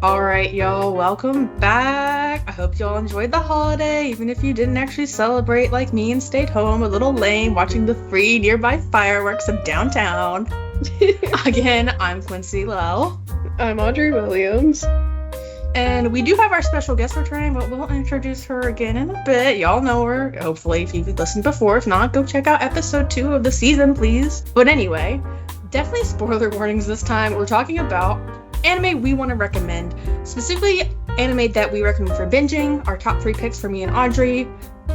Alright, y'all, welcome back. I hope y'all enjoyed the holiday, even if you didn't actually celebrate like me and stayed home a little lame watching the free nearby fireworks of downtown. Again, I'm Quincy Lell. I'm Audrey Williams. And we do have our special guest returning, but we'll introduce her again in a bit. Y'all know her, hopefully, if you've listened before. If not, go check out episode 2 of the season, please. But anyway, definitely spoiler warnings this time. We're talking about anime we want to recommend, specifically anime that we recommend for binging, our top 3 picks for me and Audrey,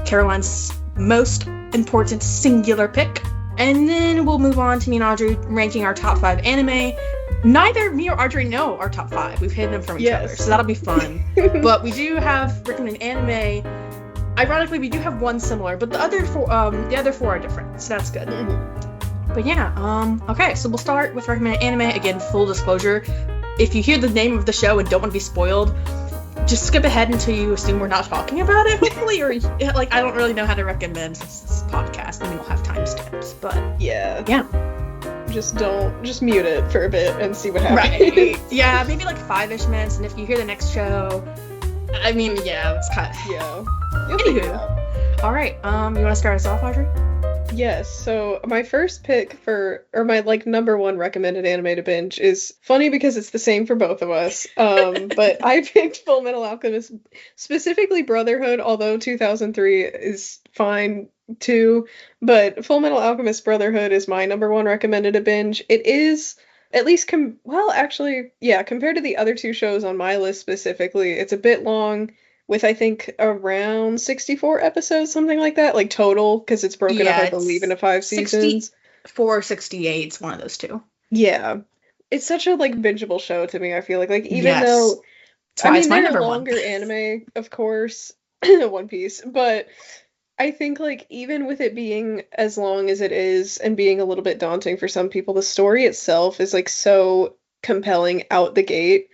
Caroline's most important singular pick, and then we'll move on to me and Audrey ranking our top 5 anime. Neither me or Audrey know our top 5. We've hidden them from each other, so that'll be fun. But we do have recommended anime. Ironically, we do have one similar, but the other 4 are different, so that's good. But yeah, okay, so we'll start with recommended anime. Again, full disclosure, if you hear the name of the show and don't want to be spoiled, just skip ahead until you assume we're not talking about it, hopefully, or like I don't really know how to recommend this podcast, and we'll have timestamps, but yeah. Just mute it for a bit and see what happens. Right. Yeah, maybe like 5-ish minutes, and if you hear the next show, I mean, yeah, it's kind of... Yeah. Anywho. Alright, you want to start us off, Audrey? Yes, so my first pick my number 1 recommended anime to binge is funny because it's the same for both of us. But I picked Full Metal Alchemist, specifically Brotherhood, although 2003 is fine too. But Full Metal Alchemist Brotherhood is my number 1 recommended to binge. It is, at least, compared to the other 2 shows on my list specifically, it's a bit long, with I think around 64 episodes, something like that, like total, because it's broken up, I believe, into 5 seasons. 64, 68, it's one of those 2. Yeah. It's such a bingeable show to me, I feel like even though, I mean, they're a longer anime, of course, One Piece, but I think even with it being as long as it is and being a little bit daunting for some people, the story itself is so compelling out the gate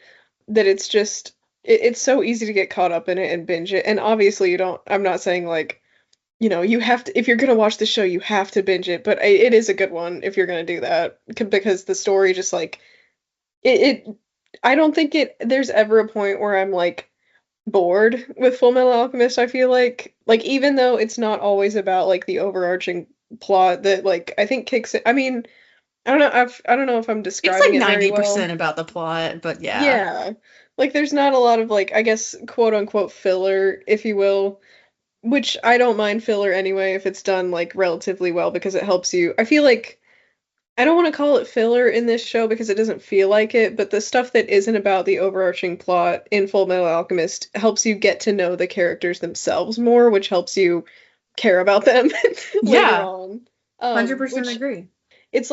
that it's just, it's so easy to get caught up in it and binge it. And obviously I'm not saying you have to, if you're going to watch the show, you have to binge it, but it is a good one if you're going to do that, because the story just I don't think there's ever a point where I'm bored with Full Metal Alchemist. I feel like even though it's not always about the overarching plot that I think kicks it. I mean, I don't know if I'm describing it's it very 90% well. about the plot, but yeah. Yeah. There's not a lot of I guess quote unquote filler, if you will, which I don't mind filler anyway if it's done relatively well, because it helps you. I feel I don't want to call it filler in this show because it doesn't feel like it, but the stuff that isn't about the overarching plot in Full Metal Alchemist helps you get to know the characters themselves more, which helps you care about them later on. 100% agree. It's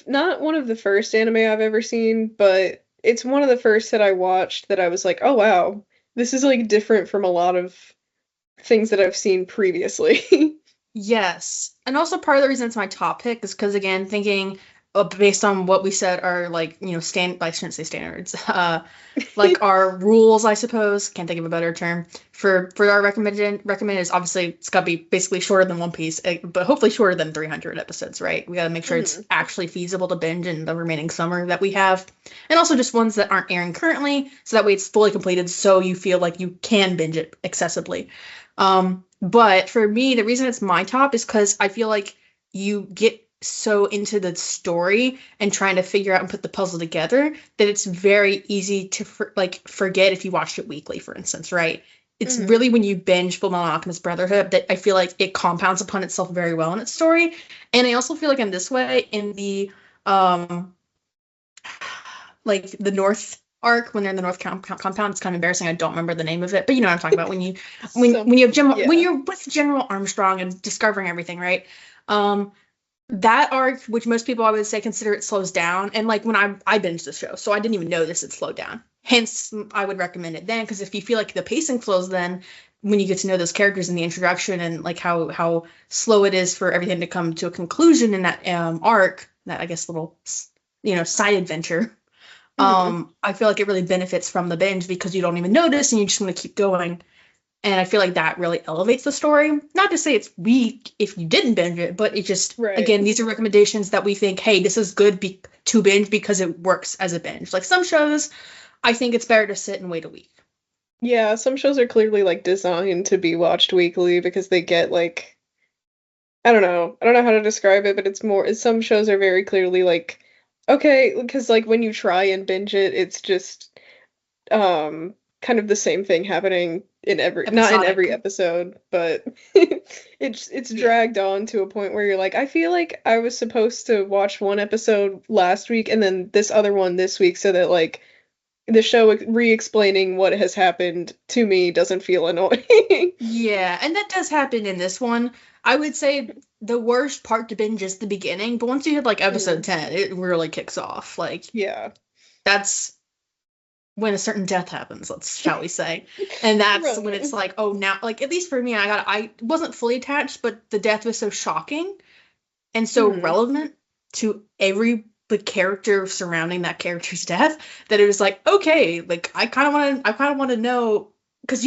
not one of the first anime I've ever seen, but it's one of the first that I watched that I was like, oh wow, this is different from a lot of things that I've seen previously. Yes. And also part of the reason it's my top pick is because, again, thinking based on what we said are I shouldn't say standards, our rules, I suppose, can't think of a better term for our recommended is obviously it's got to be basically shorter than One Piece, but hopefully shorter than 300 episodes, right? We got to make sure it's actually feasible to binge in the remaining summer that we have, and also just ones that aren't airing currently, so that way it's fully completed, so you feel like you can binge it accessibly. But for me, the reason it's my top is because I feel like you get so into the story and trying to figure out and put the puzzle together that it's very easy to forget if you watched it weekly, for instance, right? It's really when you binge Full Metal Alchemist Brotherhood that I feel like it compounds upon itself very well in its story. And I also feel like in this way, in the the North arc, when they're in the North compound, it's kind of embarrassing. I don't remember the name of it, but you know what I'm talking about. When you're with General Armstrong and discovering everything, right? That arc, which most people I would say consider it slows down, and when I binged the show, so I didn't even notice it slowed down. Hence, I would recommend it then, because if you feel like the pacing flows, then when you get to know those characters in the introduction and how slow it is for everything to come to a conclusion in that arc, that I guess little side adventure. I feel like it really benefits from the binge because you don't even notice and you just want to keep going. And I feel like that really elevates the story. Not to say it's weak if you didn't binge it, but it just, again, these are recommendations that we think, hey, this is good to binge because it works as a binge. Some shows, I think it's better to sit and wait a week. Yeah, some shows are clearly like designed to be watched weekly because they get like I don't know. I don't know how to describe it, but some shows are very clearly like okay, because like when you try and binge it, it's just kind of the same thing happening in every not in Episodic. every episode, but it's Yeah. dragged on to a point where you're like, I feel like I was supposed to watch one episode last week and then this other one this week so that like the show re-explaining what has happened to me doesn't feel annoying. Yeah, and that does happen in this one. I would say the worst part to binge is the beginning, but once you hit like episode Mm, 10, it really kicks off. Like yeah. that's when a certain death happens, shall we say. And that's when Right. it's like, oh now like at least for me, I wasn't fully attached, but the death was so shocking and so Mhm. relevant to every the character surrounding that character's death that it was like, okay, like I kind of want to know because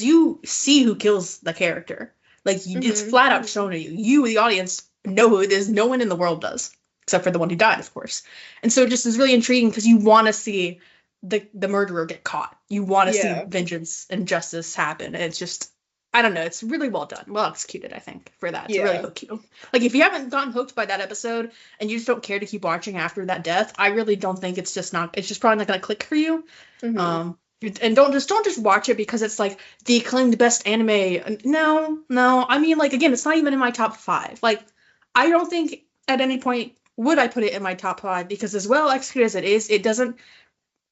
you see who kills the character. Like it's Mhm. flat out shown to you. You, the audience, know who it is. No one in the world does, except for the one who died, of course. And so it just is really intriguing because you want to see the murderer get caught. You want to see Yeah. vengeance and justice happen. And it's just I don't know. It's really well done, well executed. I think for that to really Yeah. hook you. Like if you haven't gotten hooked by that episode and you just don't care to keep watching after that death, I really don't think it's just not. It's just probably not going to click for you. Mhm. And don't just watch it because it's like the acclaimed best anime. No, no. I mean, like again, it's not even in my top 5. Like I don't think at any point would I put it in my top 5 because as well executed as it is, it doesn't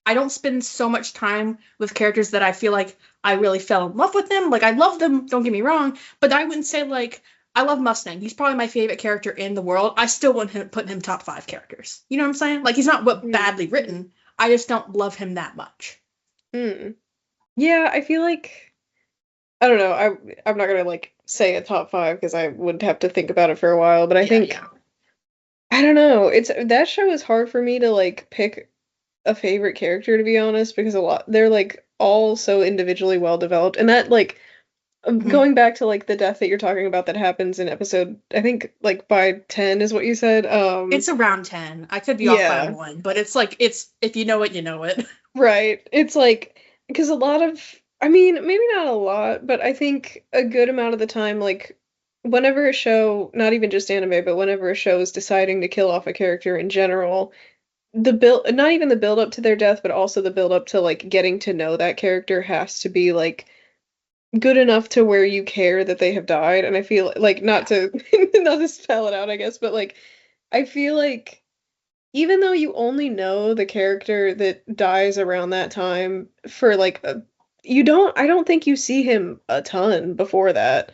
I don't spend so much time with characters that I feel like I really fell in love with them. Like I love them, don't get me wrong, but I wouldn't say like I love Mustang. He's probably my favorite character in the world. I still wouldn't put him top 5 characters. You know what I'm saying? Like he's not what Mm. badly written. I just don't love him that much. Mm. Yeah, I feel like I don't know. I'm not gonna like say a top five because I would have to think about it for a while. But I Yeah, think yeah. I don't know. It's that show is hard for me to like pick a favorite character to be honest because a lot they're like all so individually well developed and that like Mhm. going back to like the death that you're talking about that happens in episode I think like by 10 is what you said. It's around 10. I could be off by Yeah, 1, but it's like it's if you know it, you know it. right. It's like because a lot of I mean, maybe not a lot, but I think a good amount of the time, like whenever a show, not even just anime, but whenever a show is deciding to kill off a character in general, the build, not even the build up to their death, but also the build up to like getting to know that character has to be like good enough to where you care that they have died. And I feel like not Yeah. to not to spell it out, I guess, but like I feel like even though you only know the character that dies around that time for like I don't think you see him a ton before that.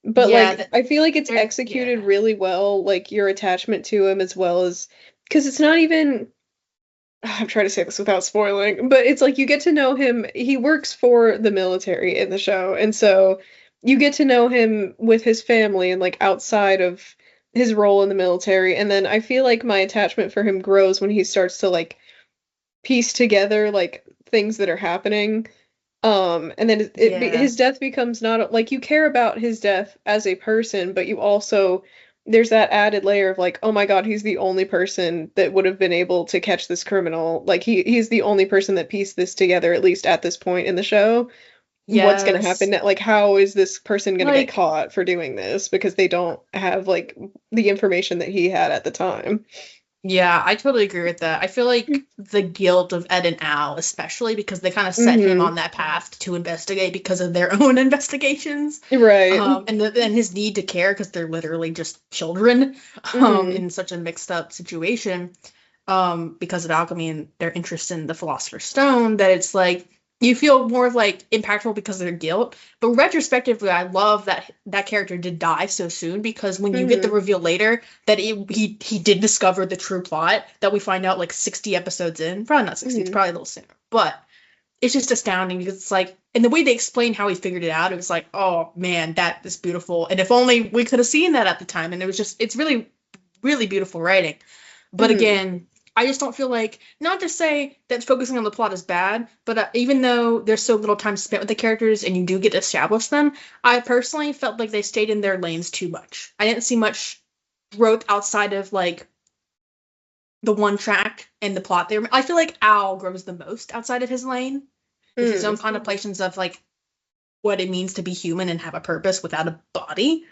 But Yeah, like I feel like it's executed yeah. really well, like your attachment to him as well as because it's not even I'm trying to say this without spoiling, but it's like you get to know him. He works for the military in the show, and so you get to know him with his family and like outside of his role in the military. And then I feel like my attachment for him grows when he starts to like piece together like things that are happening. And then Yeah. his death becomes not like you care about his death as a person, but you also there's that added layer of like, oh my God, he's the only person that would have been able to catch this criminal. Like he's the only person that pieced this together, at least at this point in the show. What's gonna happen Yes. Like, how is this person gonna get Like caught for doing this? Because they don't have like the information that he had at the time. yeah, I totally agree with that. I feel like the guilt of Ed and Al, especially because they kind of set him Mm-hmm. on that path to investigate because of their own investigations, Right. and his need to care because they're literally just children, Mm-hmm. in such a mixed up situation, because of alchemy and their interest in the Philosopher's Stone. That it's like you feel more like impactful because of their guilt. But retrospectively, I love that that character did die so soon because when you get the Mm-hmm. reveal later that he did discover the true plot that we find out like 60 episodes in, probably not 60, it's Mm-hmm. probably a little sooner, but it's just astounding because it's like, and the way they explain how he figured it out, it was like, oh man, that is beautiful. And if only we could have seen that at the time. And it was just, it's really, really beautiful writing. But Mm-hmm. again, I just don't feel like, not to say that focusing on the plot is bad, but even though there's so little time spent with the characters and you do get to establish them, I personally felt like they stayed in their lanes too much. I didn't see much growth outside of like the one track and the plot there. I feel like Al grows the most outside of his lane with his own contemplations of like what it means to be human and have a purpose without a body.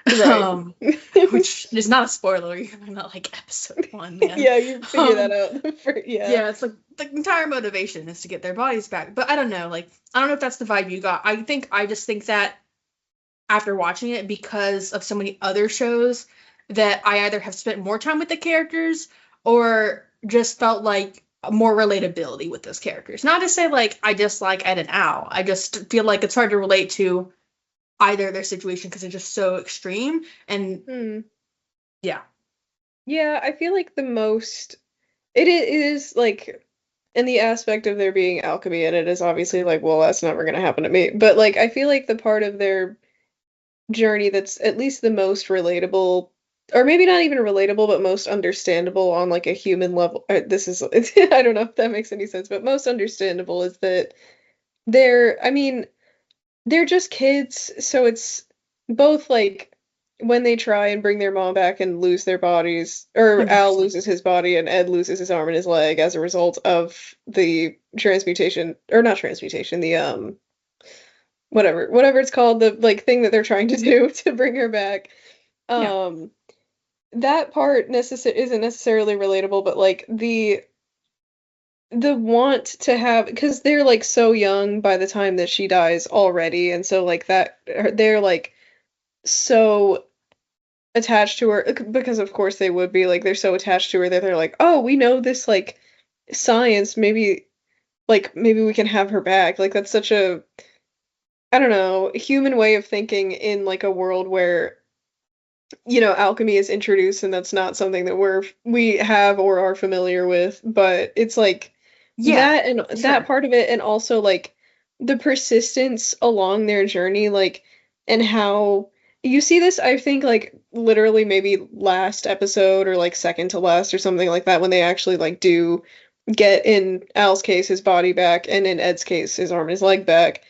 Right. Which is not a spoiler, even not like episode 1, man. Yeah, you figure that out. Yeah, it's like the entire motivation is to get their bodies back. But I don't know, like, I don't know if that's the vibe you got. I just think that after watching it, because of so many other shows, that I either have spent more time with the characters or just felt like more relatability with those characters. Not to say like I dislike Ed and Al. I just feel like it's hard to relate to either their situation because it's just so extreme. And yeah. Yeah, I feel like the most it is like in the aspect of there being alchemy in it is obviously like, well, that's never gonna happen to me. But like I feel like the part of their journey that's at least the most relatable, or maybe not even relatable, but most understandable on like a human level. This is I don't know if that makes any sense, but most understandable is that I mean, they're just kids, so it's both like when they try and bring their mom back and lose their bodies, or Al 100%. loses his body and Ed loses his arm and his leg as a result of the transmutation, or not transmutation, the whatever it's called, the like thing that they're trying to do to bring her back. Yeah. That part isn't necessarily relatable, but like the want to have, because they're like so young by the time that she dies already, and so like that they're like so attached to her, because of course they would be, like they're so attached to her that they're like, oh, we know this like science, maybe we can have her back. Like that's such a, I don't know, human way of thinking in like a world where, you know, alchemy is introduced and that's not something that we have or are familiar with, but it's like Yeah, that, and that sure. part of it, and also like the persistence along their journey, like, and how you see this, I think, like literally maybe last episode or like second to last or something like that, when they actually like do get, in Al's case, his body back, and in Ed's case, his arm and his leg back.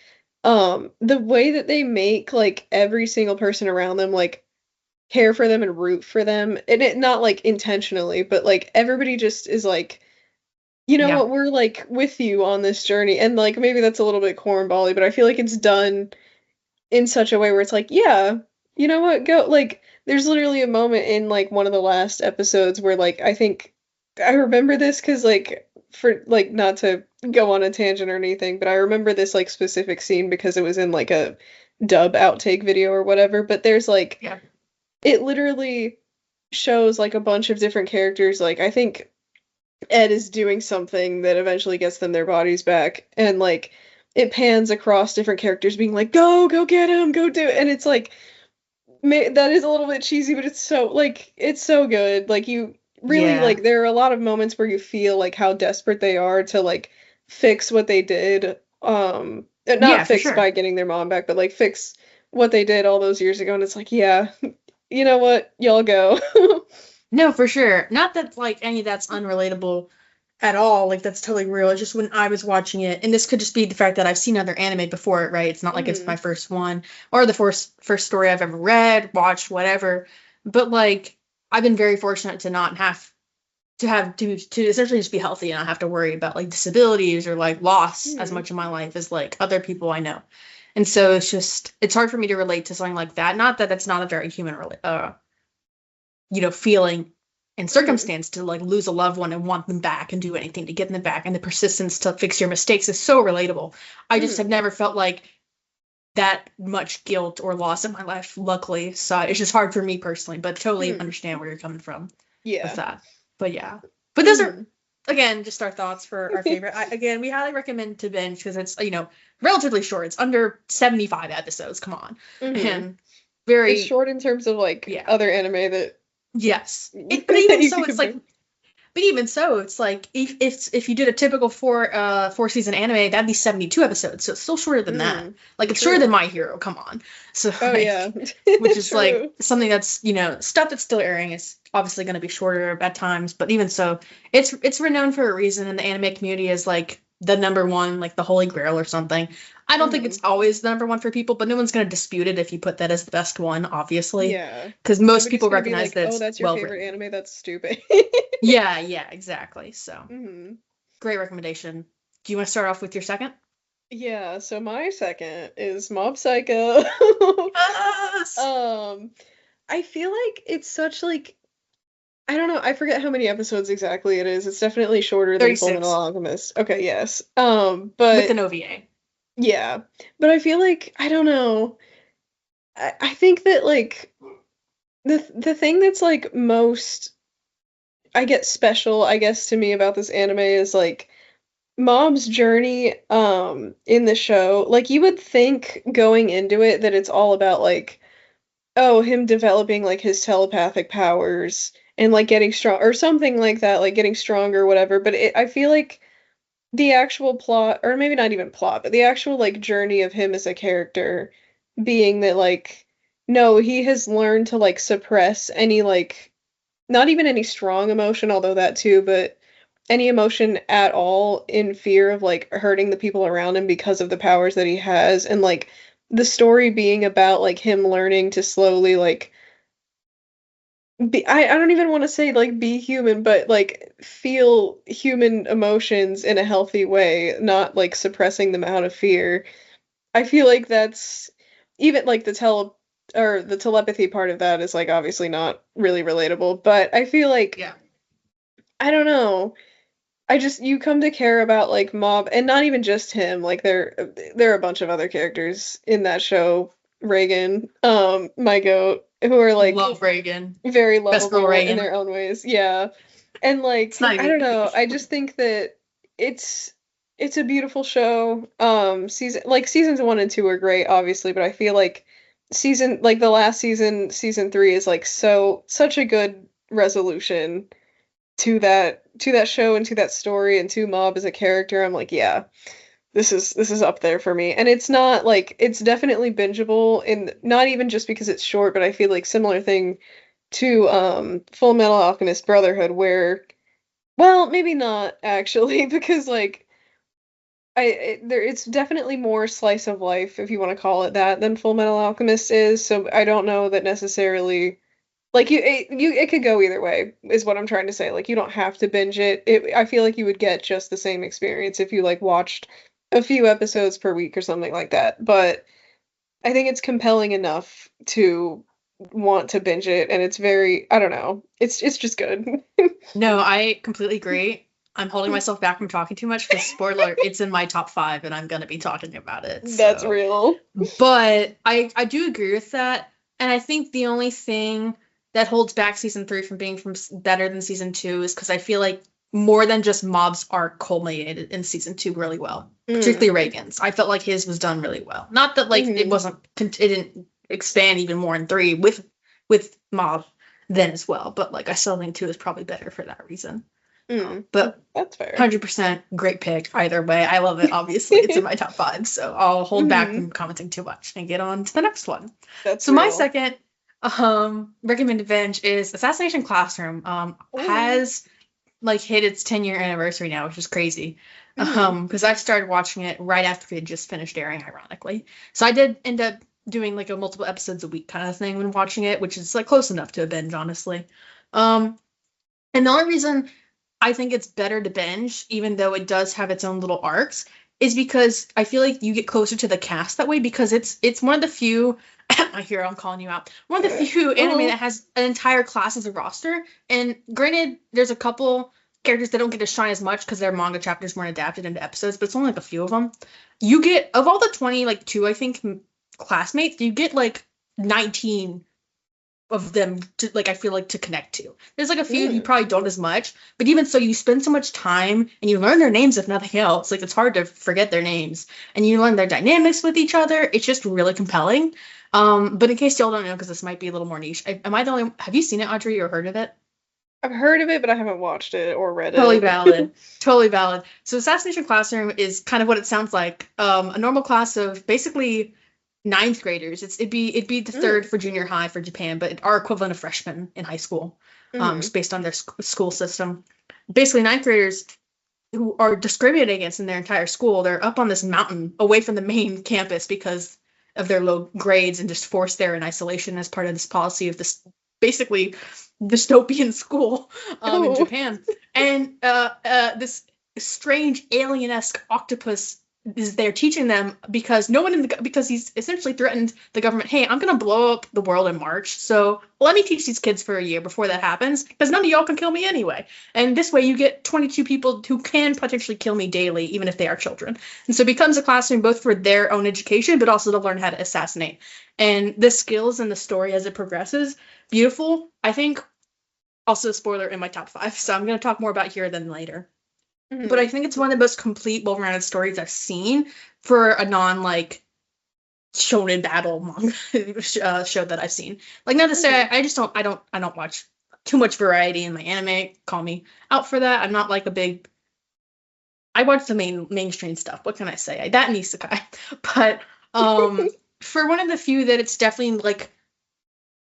The way that they make like every single person around them like care for them and root for them, and it not like intentionally, but like everybody just is like, you know Yeah. what, we're like with you on this journey. And like maybe that's a little bit cornbally, but I feel like it's done in such a way where it's like, yeah, you know what, go, like there's literally a moment in like one of the last episodes where like I think I remember this because like, for like not to go on a tangent or anything, but I remember this like specific scene because it was in like a dub outtake video or whatever, but there's like, Yeah. it literally shows like a bunch of different characters. Like I think Ed is doing something that eventually gets them their bodies back, and like it pans across different characters being like, go get him, go do it. And it's like, that is a little bit cheesy, but it's so like, it's so good. Like you really, Yeah. like there are a lot of moments where you feel like how desperate they are to like fix what they did. Not Yeah, for fix sure. by getting their mom back, but like fix what they did all those years ago. And it's like, yeah, you know what, y'all go. No, for sure. Not that like any of that's unrelatable at all. Like that's totally real. It's just when I was watching it, and this could just be the fact that I've seen other anime before it, right? It's not like it's my Mhm. first one or the first story I've ever read, watched, whatever. But like I've been very fortunate to not have to essentially just be healthy and not have to worry about like disabilities or like loss as Mhm. much in my life as like other people I know. And so it's hard for me to relate to something like that. Not that that's not a very human feeling and Mhm. circumstance to like lose a loved one and want them back and do anything to get them back, and the persistence to fix your mistakes is so relatable. I just have Mhm. never felt like that much guilt or loss in my life, luckily. So it's just hard for me personally, but totally Mhm. understand where you're coming from with Yeah. that. But yeah. But those are Mhm. again just our thoughts for our favorite. Again, we highly recommend to binge because it's relatively short. It's under 75 episodes. Come on. Mhm. And It's very short in terms of like yeah. other anime that Yes. But that even you so, can it's like, compare. but even so, it's like if you did a typical four season anime, that'd be 72 episodes. So it's still shorter than that. Mm. Like it's shorter than True. My Hero. Come on. So Oh yeah. like, which is like True. something that's stuff that's still airing is obviously going to be shorter at times. But even so, it's renowned for a reason, and the anime community is like the number one, like the holy grail or something. I don't think it's always the number one for people, but no one's going to dispute it if you put that as the best one, obviously. Yeah. Because most Nobody's people gonna be recognize like, that oh, it's that's your well favorite written. anime? That's stupid. Yeah, exactly. So, hmm great recommendation. Do you want to start off with your second? Yeah, so my second is Mob Psycho. Yes! I feel like it's such like I don't know, I forget how many episodes exactly it is. It's definitely shorter than Fullmetal 36 Alchemist. Okay, yes. with But an OVA. yeah. But I feel like I don't know. I think that like the thing that's like most I get special, I guess, to me about this anime is like Mob's journey in the show. Like you would think going into it that it's all about like oh, him developing like his telepathic powers and like getting strong or something like that, like getting stronger, whatever. But I feel like the actual plot, or maybe not even plot, but the actual like journey of him as a character being that like no, he has learned to like suppress any like not even any strong emotion, although that too, but any emotion at all in fear of like hurting the people around him because of the powers that he has and like the story being about like him learning to slowly like I don't even want to say like be human, but like feel human emotions in a healthy way, not like suppressing them out of fear. I feel like that's even like the telepathy part of that is like obviously not really relatable, but I feel like Yeah. I don't know. I just you come to care about like Mob and not even just him, like there are a bunch of other characters in that show, Reagan, my goat, who are like Love Reagan. very Best girl lovable in Reagan. their own ways. Yeah. And It's not like I even don't know, I just think that it's it's a beautiful show. Seasons 1 and 2 are great obviously, but I feel like the last season, season 3 is like such a good resolution to that show and to that story and to Mob as a character. I'm like, yeah, this is up there for me. And it's not like it's definitely bingeable and not even just because it's short, but I feel like similar thing to Full Metal Alchemist Brotherhood where well, maybe not actually because like it's definitely more slice of life if you want to call it that than Full Metal Alchemist is. So I don't know that necessarily like it could go either way, is what I'm trying to say. Like you don't have to binge it. I feel like you would get just the same experience if you like watched a few episodes per week or something like that. But I think it's compelling enough to want to binge it, and it's very I don't know. It's just good. No, I completely agree. I'm holding myself back from talking too much because spoiler, it's in my top 5 and I'm gonna be talking about it. That's So, real. but I do agree with that, and I think the only thing that holds back season 3 from being better than season 2 is because I feel like more than just Mob's arc culminated in season 2 really well, Mm. particularly Reagan's. I felt like his was done really well. Not that like hmm it didn't expand even more in 3 with Mob then as well, but like I still think 2 is probably better for that reason. Mm. But That's fair. 100% great pick either way. I love it. Obviously, it's in my top 5, so I'll hold back hmm from commenting too much and get on to the next one. That's So my real. second recommended binge is Assassination Classroom. Ooh. Has like hit its 10-year anniversary now, which is crazy. hmm Because I started watching it right after it had just finished airing, ironically. So I did end up doing like a multiple episodes a week kind of thing when watching it, which is like close enough to a binge, honestly. Um, and the only reason I think it's better to binge, even though it does have its own little arcs, is because I feel like you get closer to the cast that way because it's one of the few I hear I'm calling you out. One of the few anime Oh. that has an entire class as a roster. And granted, there's a couple characters that don't get to shine as much because their manga chapters weren't adapted into episodes, but it's only like a few of them. You get of all the 20, like two, I think, classmates, you get like 19 of them to like I feel like to connect to. There's like a few you Mm. probably don't as much, but even so you spend so much time and you learn their names if nothing else. Like it's hard to forget their names and you learn their dynamics with each other. It's just really compelling. But in case y'all don't know, because this might be a little more niche, am I the only? Have you seen it, Audrey, or heard of it? I've heard of it, but I haven't watched it or read Totally it. valid. Totally valid. So Assassination Classroom is kind of what it sounds like. A normal class of basically ninth graders. It'd be the third Mm. for junior high for Japan, but our equivalent of freshmen in high school, hmm just based on their school system. Basically, ninth graders who are discriminated against in their entire school. They're up on this mountain away from the main campus because of their low grades and just forced there in isolation as part of this policy of this basically dystopian school in Oh. Japan. And this strange alien-esque octopus is there teaching them because no one in the because he's essentially threatened the government. Hey, I'm gonna blow up the world in March, so let me teach these kids for a year before that happens, because none of y'all can kill me anyway. And this way, you get 22 people who can potentially kill me daily, even if they are children. And so it becomes a classroom both for their own education, but also to learn how to assassinate. And the skills and the story as it progresses, beautiful. I think also a spoiler in my top 5, so I'm gonna talk more about here than later. But I think it's one of the most complete, well-rounded stories I've seen for a non shonen battle manga show that I've seen. Like, not to say I just don't I don't watch too much variety in my anime. Call me out for that. I'm not like a big. I watch the mainstream stuff. What can I say? That and isekai. But for one of the few that it's definitely like,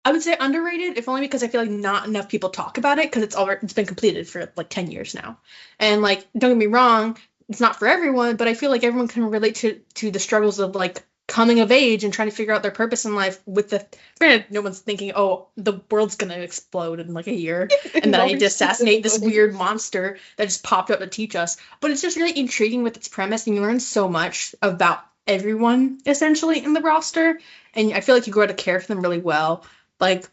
I would say underrated, if only because I feel like not enough people talk about it because it's been completed for like 10 years now. And like, don't get me wrong, it's not for everyone, but I feel like everyone can relate to the struggles of like coming of age and trying to figure out their purpose in life with the granted, no one's thinking, oh, the world's gonna explode in like a year and then I need to assassinate this weird monster that just popped up to teach us. But it's just really intriguing with its premise, and you learn so much about everyone essentially in the roster, and I feel like you grow to care for them really well. Like,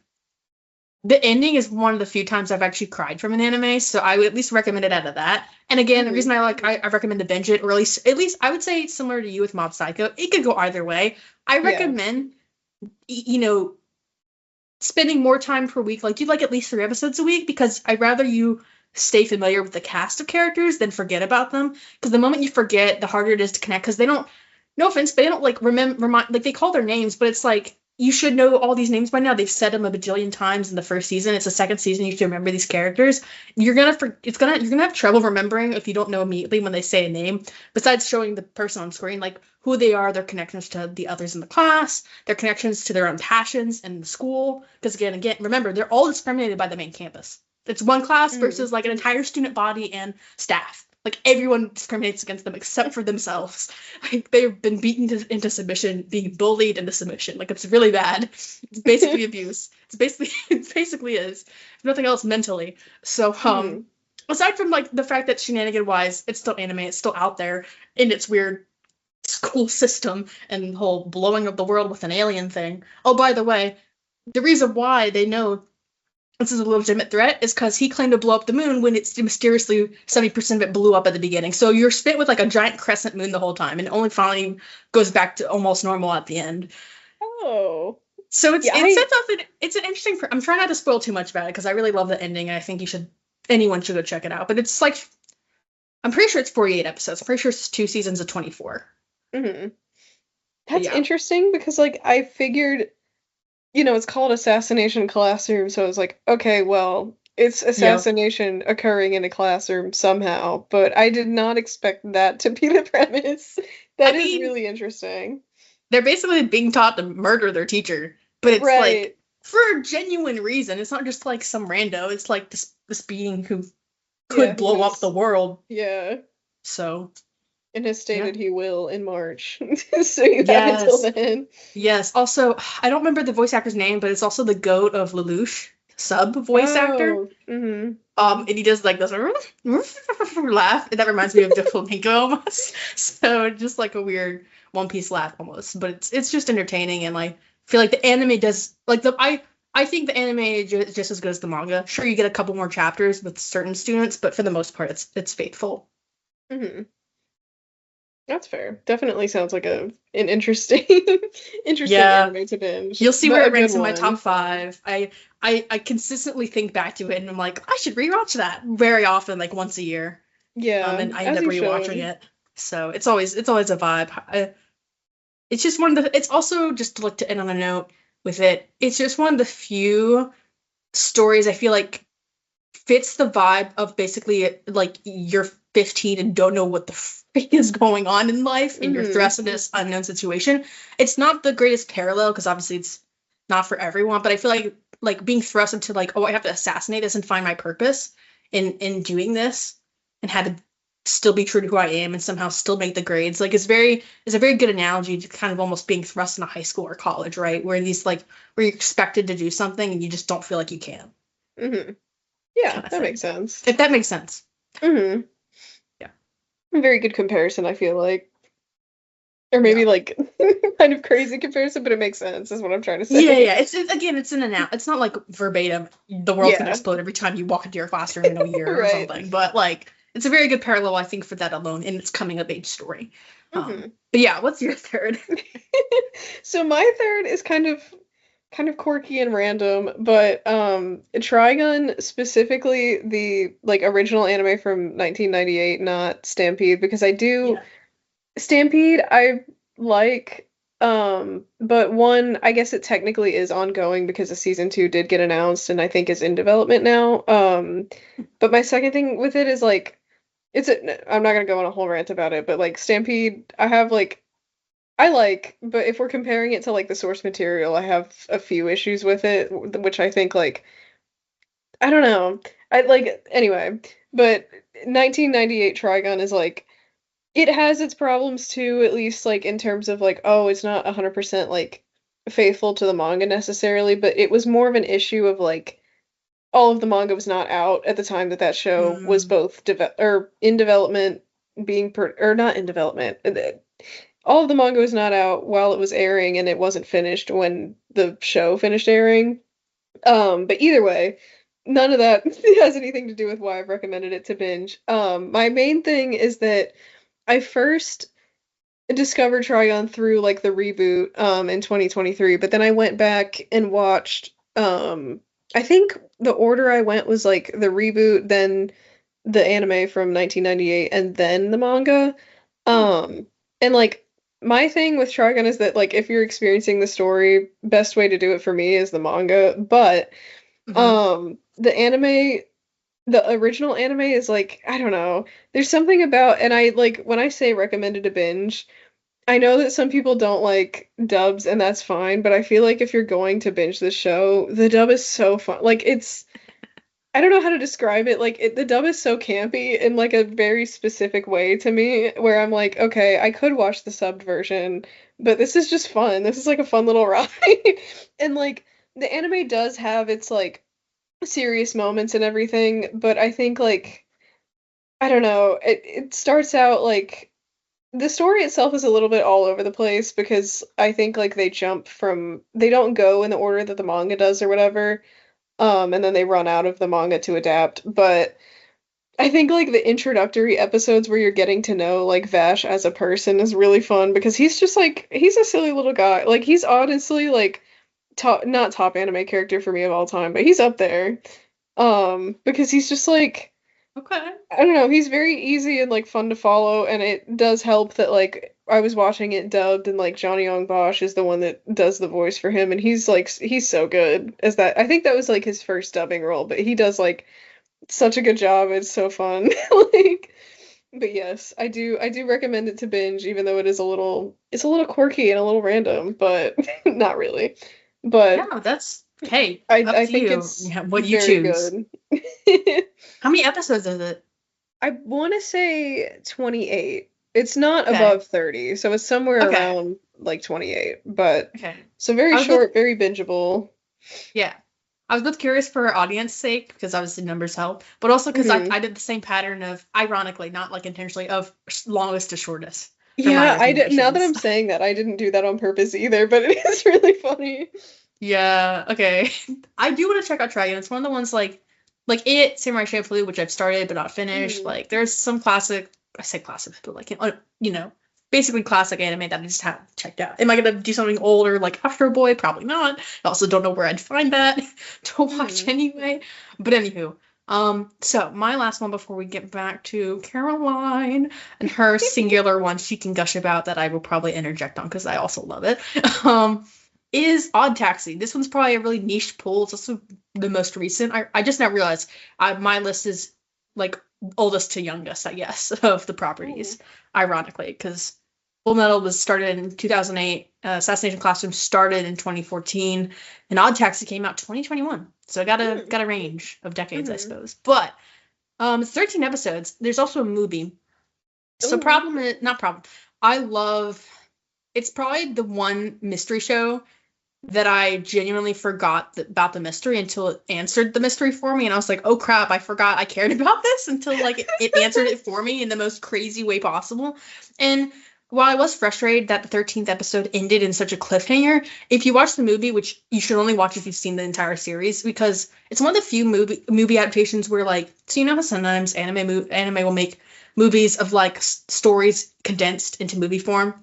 the ending is one of the few times I've actually cried from an anime, so I would at least recommend it out of that. And again, the reason I recommend to binge it, or at least I would say it's similar to you with Mob Psycho. It could go either way. I recommend, spending more time per week. Like, do like at least 3 episodes a week, because I'd rather you stay familiar with the cast of characters than forget about them. Because the moment you forget, the harder it is to connect. Because they don't, no offense, but they don't like remind, like they call their names, but it's like, you should know all these names by now. They've said them a bajillion times in the first season. It's the second season. You should remember these characters. You're gonna have trouble remembering if you don't know immediately when they say a name. Besides showing the person on screen, like who they are, their connections to the others in the class, their connections to their own passions and the school. Because again, remember, they're all discriminated by the main campus. It's one class versus like an entire student body and staff. Like, everyone discriminates against them except for themselves. Like, they've been beaten into submission, being bullied into submission. Like, it's really bad. It's basically abuse. It basically is. If nothing else, mentally. So, aside from like the fact that shenanigan-wise, it's still anime, it's still out there in its weird school system and the whole blowing up the world with an alien thing. Oh, by the way, the reason why they know this is a legitimate threat is because he claimed to blow up the moon when it's mysteriously 70% of it blew up at the beginning. So you're spent with like a giant crescent moon the whole time, and it only finally goes back to almost normal at the end. Oh. So it sets up it's an interesting. I'm trying not to spoil too much about it because I really love the ending, and I think anyone should go check it out. But it's like, I'm pretty sure it's 48 episodes. I'm pretty sure it's 2 seasons of 24. That's interesting because like I figured, it's called Assassination Classroom, so it's like, okay, well, it's assassination occurring in a classroom somehow, but I did not expect that to be the premise. That is really interesting. They're basically being taught to murder their teacher, but it's like for a genuine reason. It's not just like some rando. It's like this being who could blow up the world. Yeah. So. And has stated he will in March. So you have until then. Yes. Also, I don't remember the voice actor's name, but it's also the goat of Lelouch, sub voice actor. And he does like this laugh. That reminds me of the flamenco almost. So just like a weird One Piece laugh almost. But it's just entertaining, and like, I feel like the anime does like I think the anime is just as good as the manga. Sure, you get a couple more chapters with certain students, but for the most part, it's faithful. That's fair. Definitely sounds like an interesting anime to binge. You'll see where it ranks in my top 5. I consistently think back to it, and I'm like, I should rewatch that very often, like once a year. Yeah, and I end up rewatching it. So it's always a vibe. It's just one of the. It's also just to end on a note with it. It's just one of the few stories I feel like fits the vibe of basically like you're 15 and don't know what the freak is going on in life, and you're thrust into this unknown situation. It's not the greatest parallel because obviously it's not for everyone, but I feel like being thrust into like, oh, I have to assassinate this and find my purpose in doing this, and had to still be true to who I am and somehow still make the grades. Like, it's a very good analogy to kind of almost being thrust into high school or college, right? Where where you're expected to do something and you just don't feel like you can. Mm-hmm. Yeah, Kind of that thing. makes sense. If that makes sense. Mm-hmm. Yeah. A very good comparison, I feel like. Or maybe like kind of crazy comparison, but it makes sense, is what I'm trying to say. Yeah. It's it's not like verbatim. The world's gonna explode every time you walk into your classroom in a year or Right. something. But like, it's a very good parallel, I think, for that alone in its coming of age story. Mm-hmm. But yeah, what's your third? So my third is kind of quirky and random, but Trigun, specifically the like original anime from 1998, not Stampede, because I do Yeah. Stampede I like, but one, I guess it technically is ongoing because the season 2 did get announced and I think is in development now. But my second thing with it is like I'm not gonna go on a whole rant about it, but like Stampede, I like, but if we're comparing it to like the source material, I have a few issues with it, which I think like I don't know. I like anyway, but 1998 Trigun is like it has its problems too, at least like in terms of like, oh, it's not 100% like faithful to the manga necessarily, but it was more of an issue of like all of the manga was not out at the time that that show was both or in development, or not in development. All of the manga was not out while it was airing, and it wasn't finished when the show finished airing. But either way, none of that has anything to do with why I've recommended it to binge. My main thing is that I first discovered Trigon through like the reboot in 2023, but then I went back and watched I think the order I went was like the reboot, then the anime from 1998, and then the manga. And like my thing with Trigun is that like if you're experiencing the story, best way to do it for me is the manga, but the anime, the original anime is like, I don't know. There's something about, and I like when I say recommended to binge, I know that some people don't like dubs and that's fine, but I feel like if you're going to binge the show, the dub is so fun. Like it's I don't know how to describe it. Like the dub is so campy in like a very specific way to me, where I'm like, okay, I could watch the subbed version, but this is just fun. This is like a fun little ride. And like the anime does have its like serious moments and everything, but I think like I don't know, it starts out like the story itself is a little bit all over the place because I think like they don't go in the order that the manga does or whatever. And then they run out of the manga to adapt. But I think like the introductory episodes where you're getting to know like Vash as a person is really fun because he's just like he's a silly little guy. Like he's honestly like not top anime character for me of all time, but he's up there. Because he's just like Okay. I don't know, he's very easy and like fun to follow, and it does help that like I was watching it dubbed and like Johnny Young Bosch is the one that does the voice for him, and he's so good as that. I think that was like his first dubbing role, but he does like such a good job. It's so fun. Like but yes, I do recommend it to binge, even though it's a little quirky and a little random, but not really. But Yeah, that's hey, up I to think you. it's Yeah, what you very choose. good. How many episodes is it? I want to say 28. It's not Okay. above 30, so it's somewhere Okay. around like 28. But Okay. so very I was both short, very bingeable. yeah. I was both curious for our audience sake because obviously numbers help, but also because Hmm. I did the same pattern of ironically, not like intentionally, of longest to shortest for my Yeah, now that recommendations. I'm saying that, I didn't do that on purpose either, but it is really funny. Yeah, okay. I do want to check out Trigun. It's one of the ones like it, Samurai Champloo, which I've started but not finished. Hmm. Like there's some classic, I say classic, but like you know, basically classic anime that I just haven't checked out. Am I gonna do something older like Astro Boy? Probably not. I also don't know where I'd find that to watch Hmm. anyway. But anywho, so my last one before we get back to Caroline and her singular one she can gush about that I will probably interject on because I also love it. Um, is Odd Taxi. This one's probably a really niche pull. It's also the most recent. I just now realized my list is like oldest to youngest, I guess, of the Ooh. properties, ironically, because Full Metal was started in 2008, Assassination Classroom started in 2014, and Odd Taxi came out 2021. So I Hmm. got a range of decades, I Hmm. suppose. But it's 13 episodes. There's also a movie. So Ooh. not problem. I love, it's probably the one mystery show that I genuinely forgot about the mystery until it answered the mystery for me. And I was like, oh crap, I forgot I cared about this until like it answered it for me in the most crazy way possible. And while I was frustrated that the 13th episode ended in such a cliffhanger, if you watch the movie, which you should only watch if you've seen the entire series, because it's one of the few movie adaptations where like, so you know how sometimes anime will make movies of like stories condensed into movie form.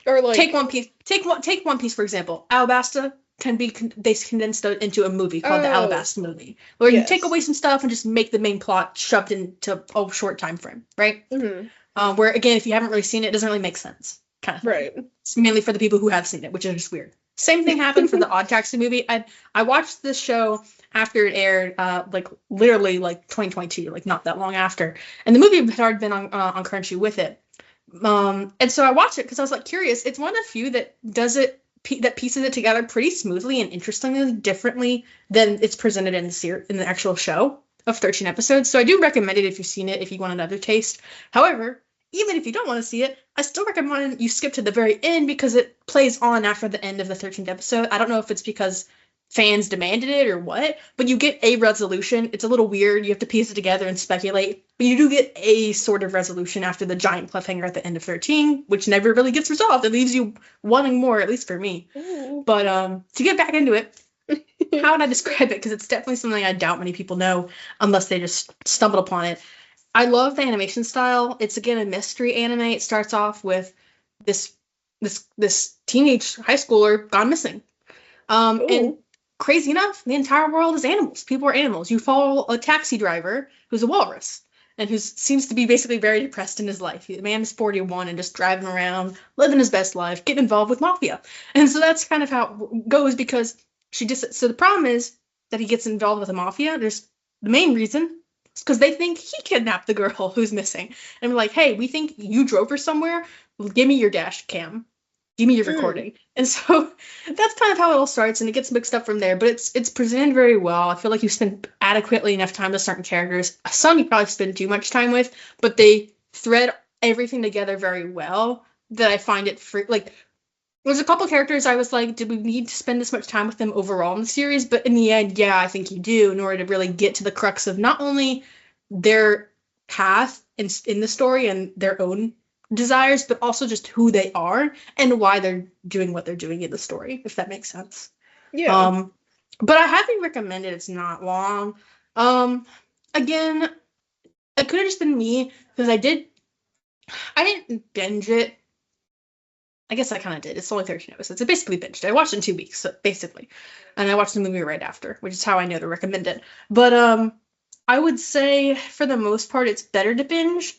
Or like Take One Piece for example. Alabasta can be they condensed it into a movie called the Alabasta movie, where you take yes. away some stuff and just make the main plot shoved into a short time frame, right? Mm-hmm. Where again, if you haven't really seen it, it doesn't really make sense, kind of thing. Right. It's mainly for the people who have seen it, which is just weird. Same thing happened for the Odd Taxi movie. I watched this show after it aired, like literally like 2022, like not that long after, and the movie had already been on Crunchy with it. And so I watched it because I was like curious. It's one of the few that does it that pieces it together pretty smoothly and interestingly differently than it's presented in the actual show of 13 episodes. So I do recommend it if you've seen it, if you want another taste. However, even if you don't want to see it, I still recommend you skip to the very end because it plays on after the end of the 13th episode. I don't know if it's because fans demanded it or what, but you get a resolution. It's a little weird. You have to piece it together and speculate, but you do get a sort of resolution after the giant cliffhanger at the end of 13, which never really gets resolved. It leaves you wanting more, at least for me. Ooh. But to get back into it, how would I describe it? Because it's definitely something I doubt many people know unless they just stumbled upon it. I love the animation style. It's again a mystery anime. It starts off with this teenage high schooler gone missing. And crazy enough, the entire world is animals. People are animals. You follow a taxi driver who's a walrus and who seems to be basically very depressed in his life. The man is 41 and just driving around, living his best life, getting involved with mafia. And so that's kind of how it goes because so the problem is that he gets involved with the mafia. There's the main reason is because they think he kidnapped the girl who's missing. And we're like, hey, we think you drove her somewhere. Give me your dash cam. Give me your recording. And so that's kind of how it all starts, and it gets mixed up from there. But it's presented very well. I feel like you spend adequately enough time with certain characters. Some you probably spend too much time with, but they thread everything together very well. That I find it like there's a couple characters I was like, did we need to spend this much time with them overall in the series? But in the end, yeah, I think you do in order to really get to the crux of not only their path in the story and their own desires, but also just who they are and why they're doing what they're doing in the story, if that makes sense. Yeah. But I highly recommend it. It's not long. Again, it could have just been me because I didn't binge it. I guess I kind of did. It's only 13 episodes. I basically binged it. I watched it in 2 weeks, so basically. And I watched the movie right after, which is how I know to recommend it. But I would say for the most part it's better to binge.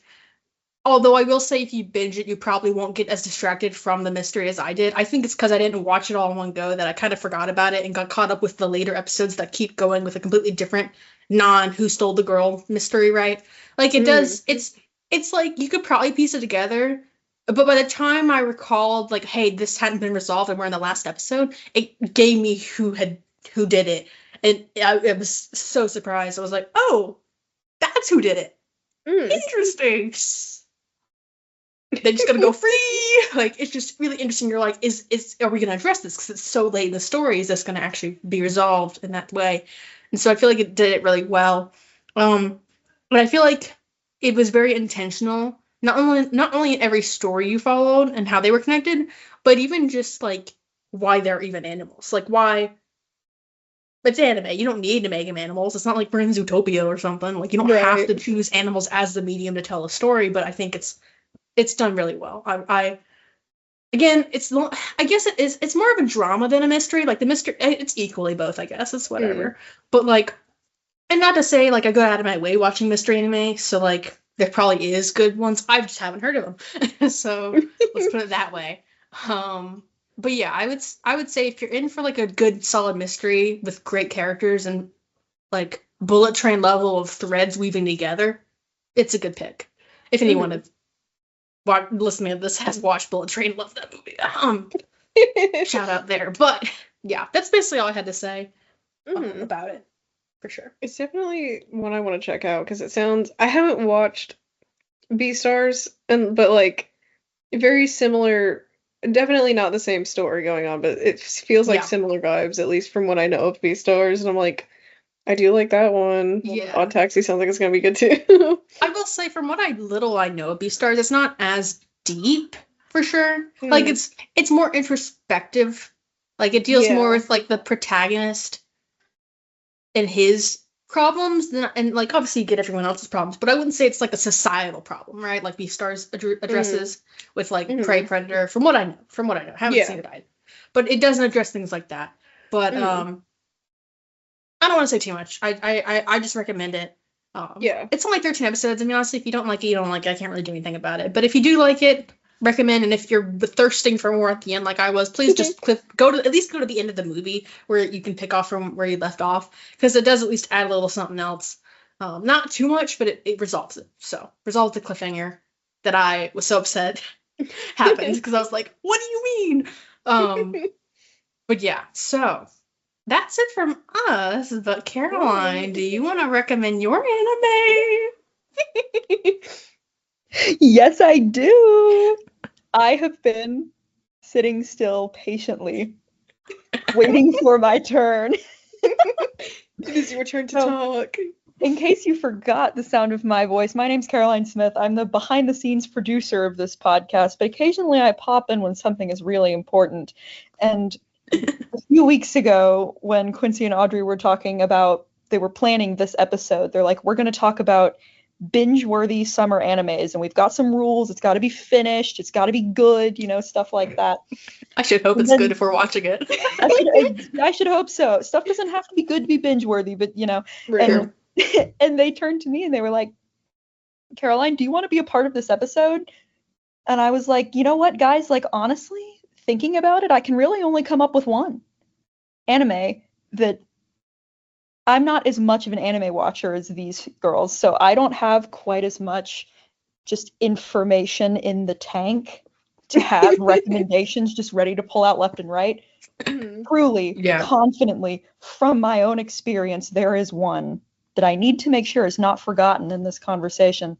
Although I will say if you binge it, you probably won't get as distracted from the mystery as I did. I think it's because I didn't watch it all in one go that I kind of forgot about it and got caught up with the later episodes that keep going with a completely different who stole the girl mystery, right? Like it does, it's like you could probably piece it together, but by the time I recalled like, hey, this hadn't been resolved and we're in the last episode, it gave me who did it. And I was so surprised. I was like, oh, that's who did it. Interesting. They're just gonna go free. Like it's just really interesting. You're like, are we gonna address this? Because it's so late in the story. Is this gonna actually be resolved in that way? And so I feel like it did it really well. But I feel like it was very intentional. Not only in every story you followed and how they were connected, but even just like why they're even animals. Like why it's anime. You don't need to make them animals. It's not like we're in Zootopia or something. Like you don't have to choose animals as the medium to tell a story. But I think it's done really well. Again, I guess it is. It's more of a drama than a mystery. Like the mystery, it's equally both. I guess it's whatever. But like, and not to say like I go out of my way watching mystery anime. So like there probably is good ones. I just haven't heard of them. So let's put it that way. But yeah, I would say if you're in for like a good solid mystery with great characters and like bullet train level of threads weaving together, it's a good pick. If anyone listening to this has watched Bullet Train, love that movie. Shout out there. But yeah, that's basically all I had to say about it, for sure. It's definitely one I want to check out because it sounds. I haven't watched Beastars, but like very similar. Definitely not the same story going on, but it feels like Yeah. similar vibes, at least from what I know of Beastars. And I'm like, I do like that one. Yeah. Odd Taxi sounds like it's gonna be good too. I will say, from what I know of Beastars, it's not as deep for sure. Like it's more introspective. Like it deals more with like the protagonist and his problems, and like obviously you get everyone else's problems, but I wouldn't say it's like a societal problem, right? Like Beastars addresses with like prey predator. From what I know, I haven't seen it either, but it doesn't address things like that. But I don't want to say too much. I just recommend it. It's only 13 episodes. I mean, honestly, if you don't like it, you don't like it. I can't really do anything about it. But if you do like it, recommend. And if you're thirsting for more at the end, like I was, please just at least go to the end of the movie where you can pick off from where you left off, because it does at least add a little something else. Not too much, but it resolves it. So resolves the cliffhanger that I was so upset happened, because I was like, what do you mean? But yeah, so that's it from us. But Caroline, do you want to recommend your anime? Yes, I do. I have been sitting still patiently, waiting for my turn. It is your turn to talk. In case you forgot the sound of my voice, my name's Caroline Smith. I'm the behind-the-scenes producer of this podcast, but occasionally I pop in when something is really important. And a few weeks ago, when Quincy and Audrey were talking about, they were planning this episode, they're like, we're going to talk about binge-worthy summer animes, and we've got some rules. It's got to be finished. It's got to be good, stuff like that. I should hope it's good if we're watching it. I should hope so. Stuff doesn't have to be good to be binge-worthy, but, Right. And they turned to me and they were like, Caroline, do you want to be a part of this episode? And I was like, you know what, guys? Like, honestly, thinking about it, I can really only come up with one anime that I'm not as much of an anime watcher as these girls, so I don't have quite as much just information in the tank to have recommendations just ready to pull out left and right. Truly, confidently, from my own experience, there is one that I need to make sure is not forgotten in this conversation.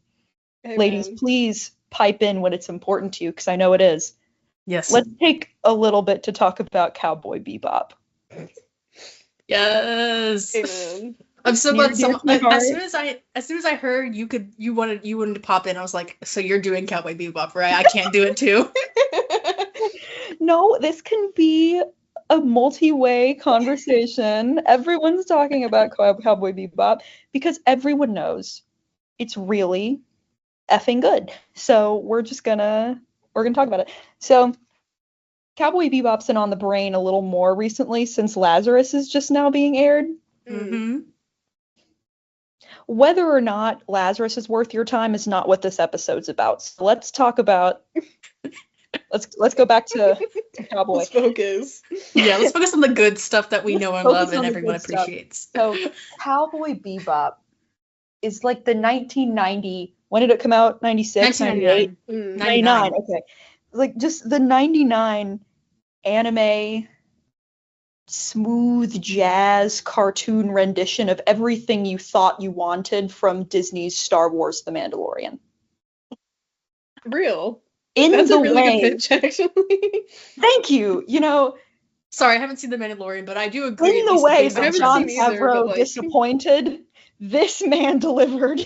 Hey, ladies, please pipe in when it's important to you, because I know it is. Yes. Let's take a little bit to talk about Cowboy Bebop. Yes. Amen. I'm so glad someone. As soon as I heard you wanted to pop in, I was like, so you're doing Cowboy Bebop, right? I can't do it too. No, this can be a multi-way conversation. Everyone's talking about Cowboy Bebop because everyone knows it's really effing good. So we're gonna talk about it. So Cowboy Bebop's been on the brain a little more recently since Lazarus is just now being aired. Mm-hmm. Whether or not Lazarus is worth your time is not what this episode's about. So let's talk about. Let's go back to Cowboy. Let's focus. Yeah, let's focus on the good stuff that we know and love and everyone appreciates. So Cowboy Bebop is like the 1990. When did it come out? 96, 98? 99. Okay. Like just the 99 anime smooth jazz cartoon rendition of everything you thought you wanted from Disney's Star Wars The Mandalorian. Real. That's a really good pitch, actually. Thank you. Sorry, I haven't seen The Mandalorian, but I do agree. In the way that Jon Favreau disappointed, this man delivered.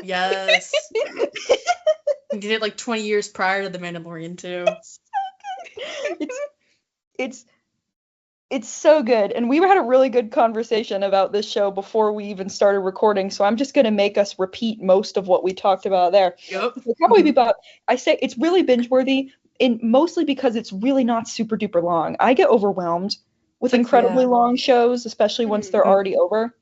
Yes. He did it like 20 years prior to The Mandalorian, too. It's so good. And we had a really good conversation about this show before we even started recording, so I'm just going to make us repeat most of what we talked about there. Yep. So Cowboy Bebop, I say it's really binge-worthy, mostly because it's really not super duper long. I get overwhelmed with incredibly long shows, especially once they're already over.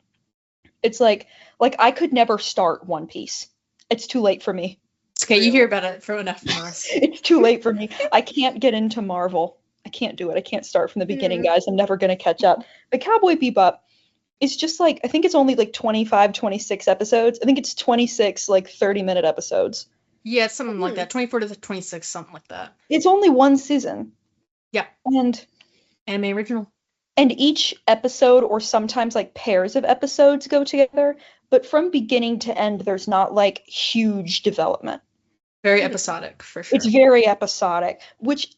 It's like I could never start One Piece. It's too late for me. It's okay, you hear about it from enough from us. It's too late for me. I can't get into Marvel. I can't do it. I can't start from the beginning, guys. I'm never going to catch up. But Cowboy Bebop is just I think it's only 25, 26 episodes. I think it's 26 30-minute episodes. Yeah, it's something like that. 24 to 26, something like that. It's only one season. Yeah. And anime original. And each episode, or sometimes pairs of episodes, go together. But from beginning to end, there's not huge development. Very episodic, for sure. It's very episodic, which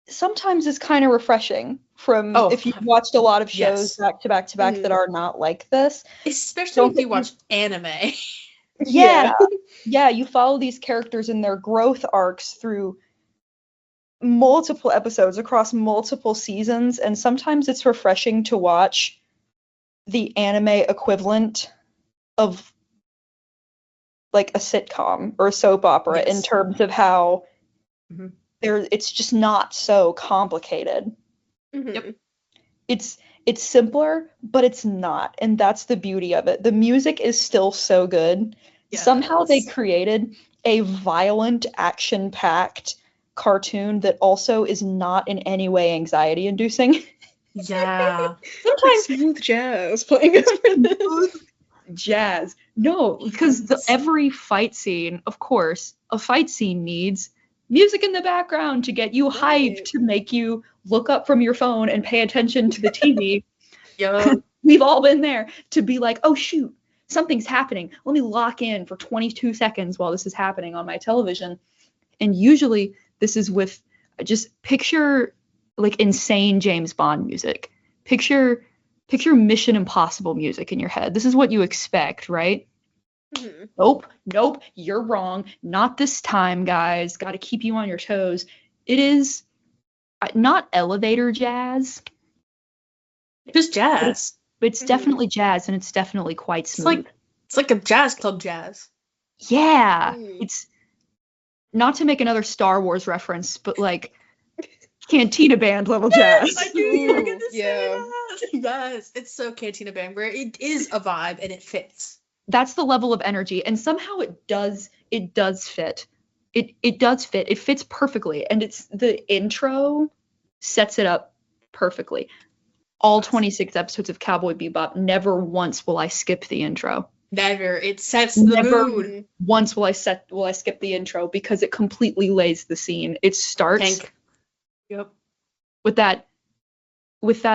sometimes is kind of refreshing from if you've watched a lot of shows back to back to back that are not like this. Especially if you watch anime. Yeah. Yeah, you follow these characters in their growth arcs through multiple episodes across multiple seasons, and sometimes it's refreshing to watch the anime equivalent of like a sitcom or a soap opera in terms of how it's just not so complicated. Yep. It's simpler, but it's not, and that's the beauty of it. The music is still so good. Yes. Somehow they created a violent, action-packed cartoon that also is not in any way anxiety-inducing. Yeah. Sometimes smooth jazz playing over this. Jazz. No, because every fight scene, of course, a fight scene needs music in the background to get you hyped, to make you look up from your phone and pay attention to the TV. Yeah. We've all been there to be like, oh shoot, something's happening. Let me lock in for 22 seconds while this is happening on my television. And usually this is with just picture like insane James Bond music. Picture Mission Impossible music in your head. This is what you expect, right? Nope, you're wrong. Not this time, guys. Got to keep you on your toes. It is not elevator jazz. Just jazz. But it's definitely jazz, and it's definitely quite smooth. It's like a jazz club jazz. Yeah. It's not to make another Star Wars reference, but like Cantina Band level jazz. I knew you were going to say that. Yes, it's so Cantina Band, where it is a vibe and it fits. That's the level of energy, and somehow it does fit. It does fit. It fits perfectly, and it's the intro sets it up perfectly. All 26 episodes of Cowboy Bebop, never once will I skip the intro. Never. It sets the mood. Once will I skip the intro, because it completely lays the scene. It starts with that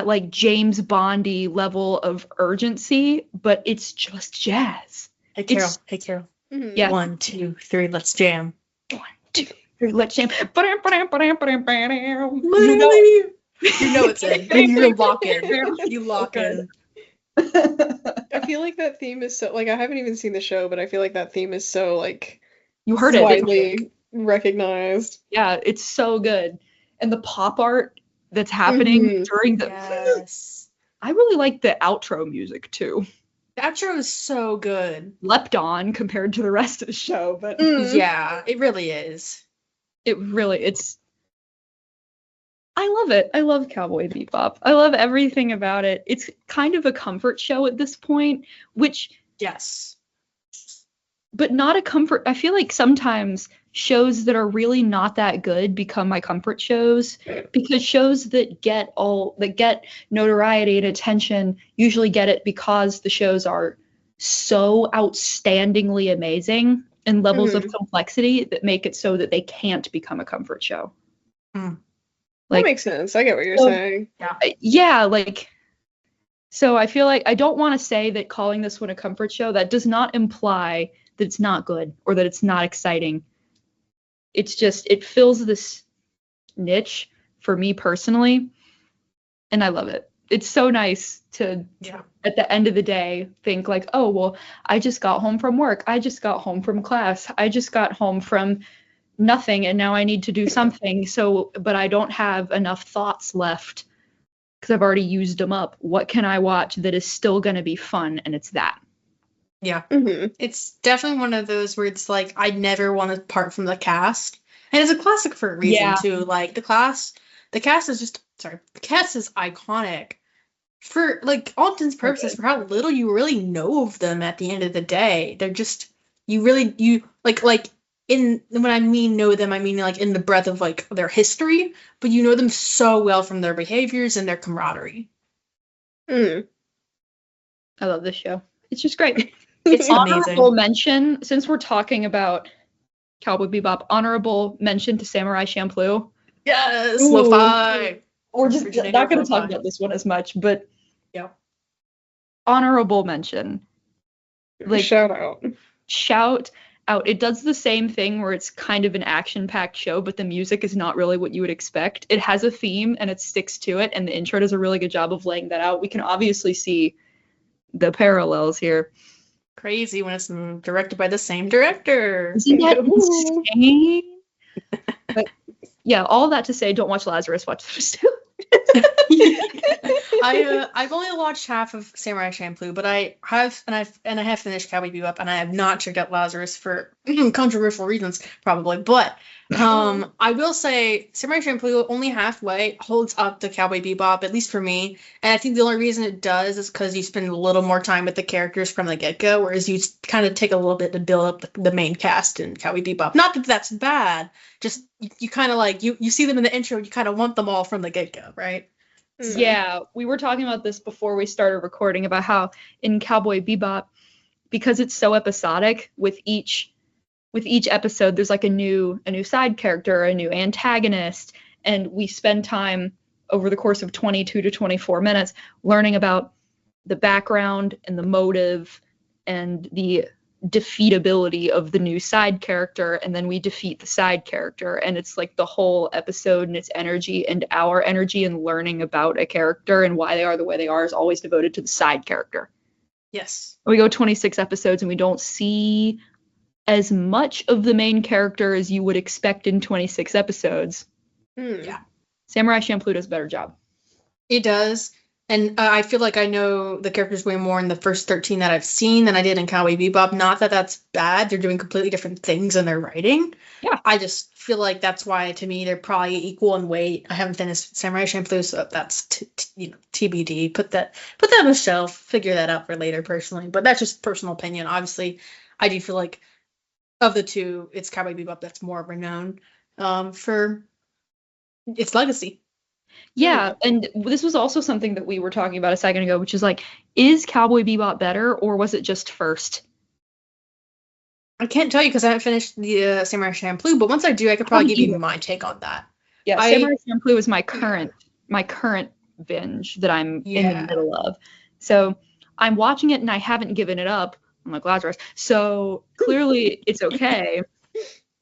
like James Bondy level of urgency, but it's just jazz. Hey Carol. Yeah. 1, 2, 3, let's jam. 1, 2, 3, let's jam. You know it's in. You lock in. You lock in. I feel like that theme is so, like, I haven't even seen the show, but I feel like that theme is so, like, you heard it widely recognized. Yeah, it's so good. And the pop art that's happening during the I really like the outro music too. The outro is so good. Leapt on compared to the rest of the show, but yeah, it really is. I love it. I love Cowboy Bebop. I love everything about it. It's kind of a comfort show at this point, which but not a comfort. I feel like sometimes shows that are really not that good become my comfort shows, because shows that get notoriety and attention usually get it because the shows are so outstandingly amazing in levels of complexity that make it so that they can't become a comfort show. That makes sense. I get what you're saying. Yeah, like, so I feel like I don't want to say that calling this one a comfort show, that does not imply that it's not good or that it's not exciting. It's just, it fills this niche for me personally, and I love it. It's so nice to, at the end of the day, think like, oh, well, I just got home from work. I just got home from class. I just got home from nothing, and now I need to do something. So, but I don't have enough thoughts left because I've already used them up. What can I watch that is still going to be fun? And it's that. Yeah. It's definitely one of those where it's like, I never want to part from the cast. And it's a classic for a reason too. Like the cast is iconic for like all intents and purposes for how little you really know of them at the end of the day. They're just, when I mean know them, I mean like in the breadth of like their history, but you know them so well from their behaviors and their camaraderie. I love this show. It's just great. It's amazing. Honorable mention, since we're talking about Cowboy Bebop, honorable mention to Samurai Champloo. Yes, lo-fi. We're just not going to talk about this one as much, but honorable mention. Like shout out. It does the same thing where it's kind of an action-packed show, but the music is not really what you would expect. It has a theme and it sticks to it, and the intro does a really good job of laying that out. We can obviously see the parallels here. Crazy when it's directed by the same director. Isn't that insane? But yeah, all that to say, don't watch Lazarus, watch those two. I've only watched half of Samurai Champloo, but I have finished Cowboy Bebop, and I have not checked out Lazarus for controversial reasons, probably. But I will say Samurai Champloo only halfway holds up to Cowboy Bebop, at least for me. And I think the only reason it does is because you spend a little more time with the characters from the get-go, whereas you kind of take a little bit to build up the main cast in Cowboy Bebop. Not that that's bad, just you kind of like you see them in the intro, you kind of want them all from the get-go, right? Yeah, we were talking about this before we started recording about how in Cowboy Bebop, because it's so episodic, with each episode there's like a new side character, a new antagonist, and we spend time over the course of 22 to 24 minutes learning about the background and the motive and the defeatability of the new side character, and then we defeat the side character, and it's like the whole episode and its energy and our energy and learning about a character and why they are the way they are is always devoted to the side character. Yes. We go 26 episodes and we don't see as much of the main character as you would expect in 26 episodes. Yeah. Samurai Champloo does a better job. It does. And I feel like I know the characters way more in the first 13 that I've seen than I did in Cowboy Bebop. Not that that's bad. They're doing completely different things in their writing. Yeah. I just feel like that's why, to me, they're probably equal in weight. I haven't finished Samurai Champloo, so that's TBD. Put that on the shelf. Figure that out for later, personally. But that's just personal opinion. Obviously, I do feel like of the two, it's Cowboy Bebop that's more renowned for its legacy. Yeah, and this was also something that we were talking about a second ago, which is like, is Cowboy Bebop better, or was it just first? I can't tell you because I haven't finished the Samurai Champloo, but once I do, I could probably give you my take on that. Yeah, Samurai Champloo is my current binge that I'm in the middle of. So I'm watching it and I haven't given it up. I'm like Lazarus. So clearly it's okay.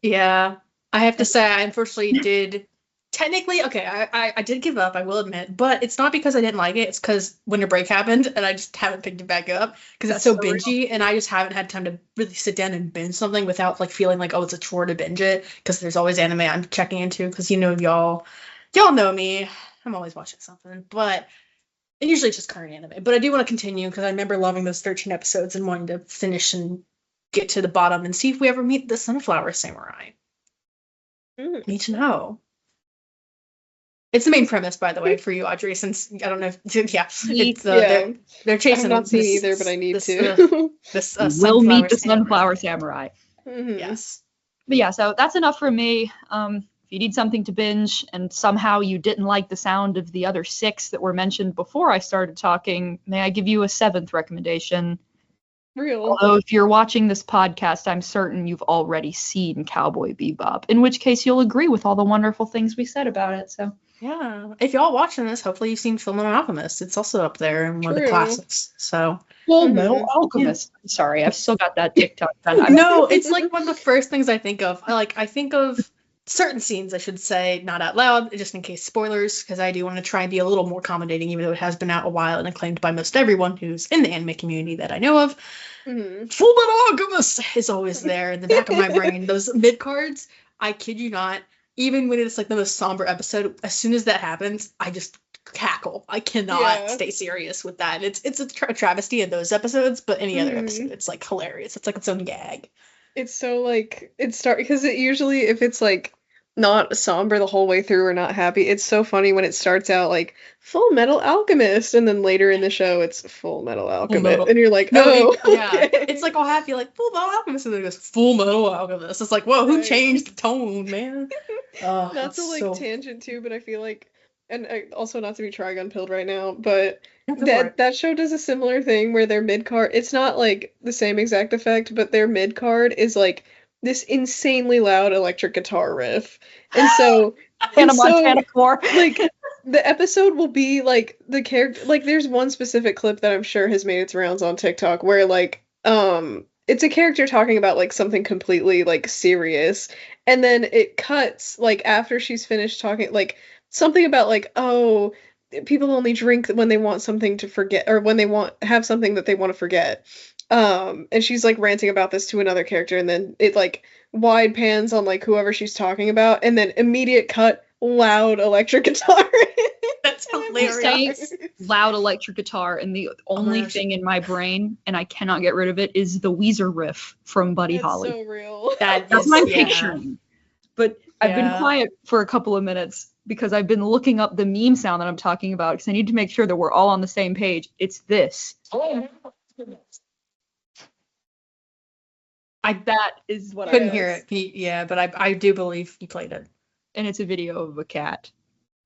Yeah, I have to say I unfortunately did. Technically, okay, I did give up, I will admit, but it's not because I didn't like it. It's because winter break happened, and I just haven't picked it back up because it's so bingey, and I just haven't had time to really sit down and binge something without like feeling like, oh, it's a chore to binge it, because there's always anime I'm checking into, because y'all know me, I'm always watching something, but usually it's just current anime. But I do want to continue because I remember loving those 13 episodes and wanting to finish and get to the bottom and see if we ever meet the Sunflower Samurai. Need to know. It's the main premise, by the way, for you, Audrey, since I don't know if, they're chasing. I've not seen either, but I need to. We'll meet the Sunflower Samurai. Yes. But yeah, so that's enough for me. If you need something to binge and somehow you didn't like the sound of the other 6 that were mentioned before I started talking, may I give you a 7th recommendation? Real. Although if you're watching this podcast, I'm certain you've already seen Cowboy Bebop, in which case you'll agree with all the wonderful things we said about it, so... Yeah, if y'all watching this, hopefully you've seen Fullmetal Alchemist. It's also up there in one of the classics. So Fullmetal Alchemist. Yeah. Sorry, I've still got that TikTok done. No, it's like one of the first things I think of. I think of certain scenes, I should say, not out loud, just in case spoilers, because I do want to try and be a little more accommodating, even though it has been out a while and acclaimed by most everyone who's in the anime community that I know of. Fullmetal Alchemist is always there in the back of my brain. Those mid cards, I kid you not. Even when it's like the most somber episode, as soon as that happens, I just cackle. I cannot stay serious with that. It's a travesty in those episodes, but any other episode, it's like hilarious. It's like its own gag. It's so like because it usually, if it's like not somber the whole way through or not happy, it's so funny when it starts out like Fullmetal Alchemist, and then later in the show it's Fullmetal Alchemist, and you're like, okay. It's like all happy, like Fullmetal Alchemist, and then it goes Fullmetal Alchemist. It's like, whoa, who changed the tone, man? Not to like tangent too, but I feel like, and also not to be Trigun pilled right now, but that show does a similar thing where their mid card, it's not like the same exact effect, but their mid card is like this insanely loud electric guitar riff, and so Montana core. Like the episode will be like the character, like there's one specific clip that I'm sure has made its rounds on TikTok where like it's a character talking about like something completely like serious, and then it cuts like after she's finished talking like something about like, oh, people only drink when they want something to forget, or when they want have something that they want to forget. And she's like ranting about this to another character, and then it like wide pans on like whoever she's talking about, and then immediate cut, loud electric guitar. That's And hilarious. Loud electric guitar, and the only gosh. thing in my brain, and I cannot get rid of it, is the Weezer riff from Buddy That's Holly. so real. That That's is, my yeah. picturing. But I've been Yeah. quiet for a couple of minutes because I've been looking up the meme sound that I'm talking about because I need to make sure that we're all on the same page. It's this. That is what Couldn't I hear it. Yeah, but I do believe he played it. And it's a video of a cat.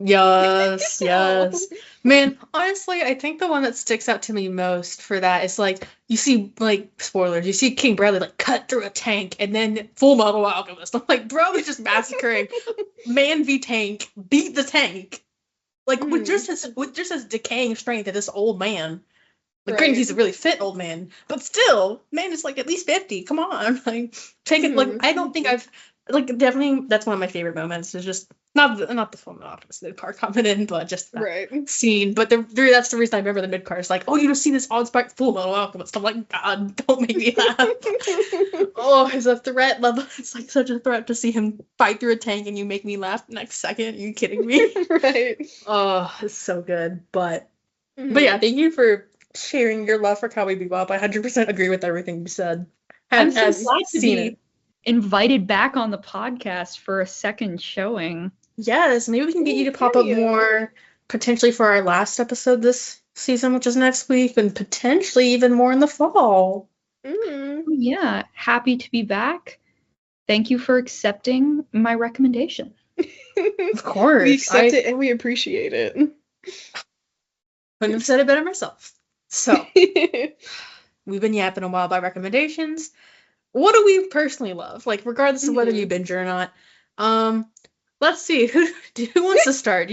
Yes, No. yes. Man, honestly, I think the one that sticks out to me most for that is like you see like spoilers, you see King Bradley like cut through a tank and then Full Metal Alchemist. I'm like, bro, he's just massacring man v tank, beat the tank. Like with just his decaying strength of this old man. Like, granted, Right. he's a really fit old man, but still, man is like at least 50. Come on, like take it. Like I don't think I've like definitely that's one of my favorite moments. Is just not the Full Metal Alchemist mid card coming in, but just that Right. scene. But that's the reason I remember the mid card. It's like, oh, you don't see this on spike Full Metal Alchemist. I'm like, God, don't make me laugh. Oh, it's a threat level. It's like such a threat to see him fight through a tank and you make me laugh the next second. Are you kidding me? Right. Oh, it's so good. But yeah, thank you for sharing your love for Cowboy Bebop. I 100% agree with everything you said. I'm so Has glad to seen be it. invited back on the podcast for a second showing. Yes, maybe we can get you to pop up Yeah. more, potentially for our last episode this season, which is next week, and potentially even more in the fall. Yeah, happy to be back. Thank you for accepting my recommendation. Of course. We accept it and we appreciate it. Couldn't have said it better myself. So, we've been yapping a while about recommendations. What do we personally love? Like, regardless of whether you binge or not. Let's see. Who wants to start?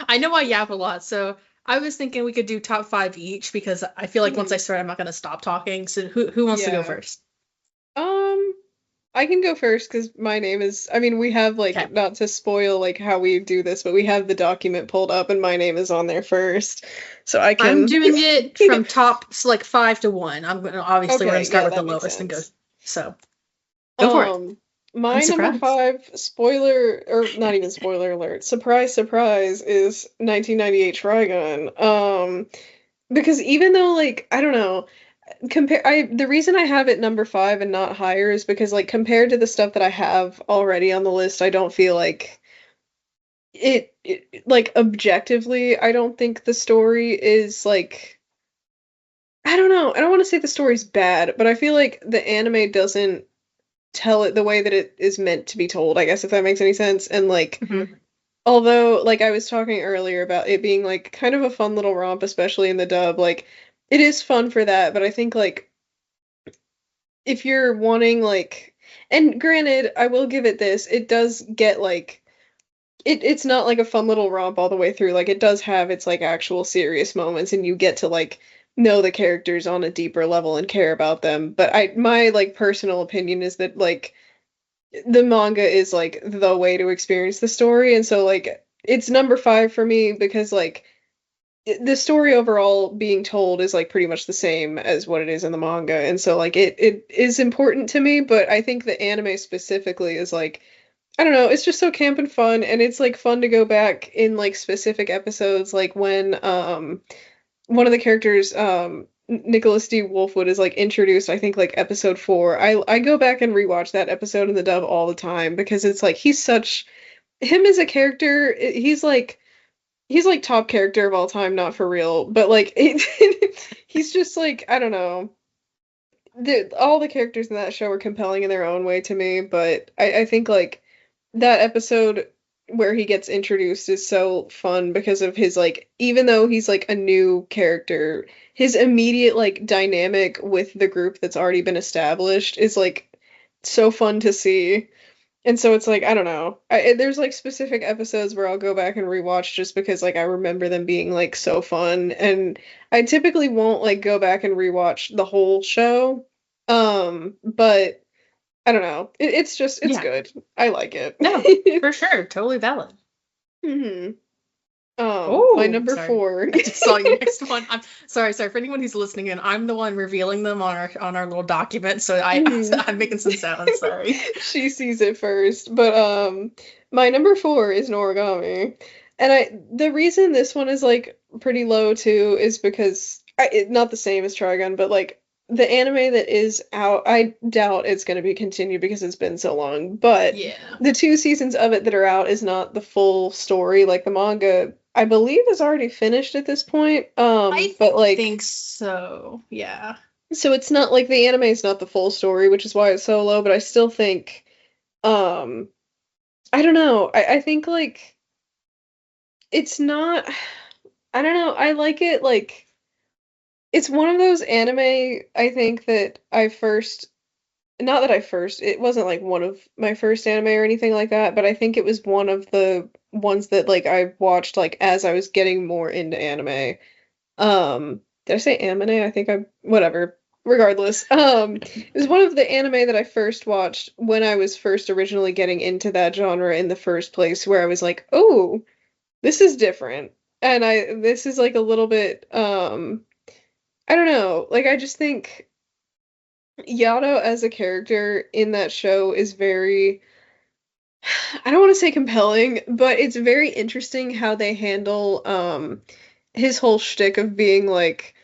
I know I yap a lot, so I was thinking we could do top 5 each because I feel like once I start, I'm not going to stop talking. So, who wants to go Yeah. first? I can go first because my name is, I mean, we have like, Okay. not to spoil like how we do this, but we have the document pulled up and my name is on there first. So I can. I'm doing it from top, so like 5 to 1. I'm going to obviously we're Okay, going to start yeah, with the that makes lowest and go. sense. So, go for it. My I'm number surprised. 5, spoiler, or not even spoiler alert, surprise, surprise, is 1998 Trigun. Because even though, like, I don't know, the reason I have it number 5 and not higher is because, like, compared to the stuff that I have already on the list, I don't feel like like, objectively, I don't think the story is, like, I don't know, I don't want to say the story's bad, but I feel like the anime doesn't tell it the way that it is meant to be told, I guess, if that makes any sense. And like, although like I was talking earlier about it being like kind of a fun little romp, especially in the dub, like it is fun for that, but I think like if you're wanting like, and granted, I will give it this, it does get like it's not like a fun little romp all the way through. Like it does have its like actual serious moments and you get to like know the characters on a deeper level and care about them. But my like personal opinion is that like the manga is like the way to experience the story, and so like it's number 5 for me because like the story overall being told is like pretty much the same as what it is in the manga, and so like it is important to me, but I think the anime specifically is like, I don't know, it's just so camp and fun, and it's like fun to go back in like specific episodes, like when one of the characters, Nicholas D. Wolfwood, is like introduced, I think like episode 4. I go back and rewatch that episode in the dub all the time because it's like him as a character, he's like top character of all time, not for real, but like he's just like, I don't know. All the characters in that show are compelling in their own way to me, but I think like that episode where he gets introduced is so fun because of his like, even though he's like a new character, his immediate like dynamic with the group that's already been established is like so fun to see. And so it's like, I don't know, there's like specific episodes where I'll go back and rewatch just because like I remember them being like so fun, and I typically won't like go back and rewatch the whole show But I don't know. It's just it's Yeah. good. I like it. No, for sure. Totally valid. hmm My Oh, number sorry. 4. I just saw your next one. I'm sorry. For anyone who's listening in, I'm the one revealing them on our little document, so Mhm. I'm making some sounds. Sorry. She sees it first. But my number 4 is an origami. And the reason this one is like pretty low too is because not the same as Trigun, but like the anime that is out, I doubt it's going to be continued because it's been so long. But Yeah. the 2 seasons of it that are out is not the full story. Like the manga, I believe is already finished at this point. I But like think so. Yeah. so it's not like the anime is not the full story, which is why it's so low, but I still think um I don't know. I think like it's not I don't know. I like it like it's one of those anime I think that I first not that I first it wasn't like one of my first anime or anything like that, but I think it was one of the ones that like I watched like as I was getting more into anime. Did I say anime? I think I whatever. Regardless, it was one of the anime that I first watched when I was first originally getting into that genre in the first place, where I was like, "Oh, this is different." And this is like a little bit I don't know, like I just think Yato as a character in that show is very I don't want to say compelling, but it's very interesting how they handle his whole shtick of being like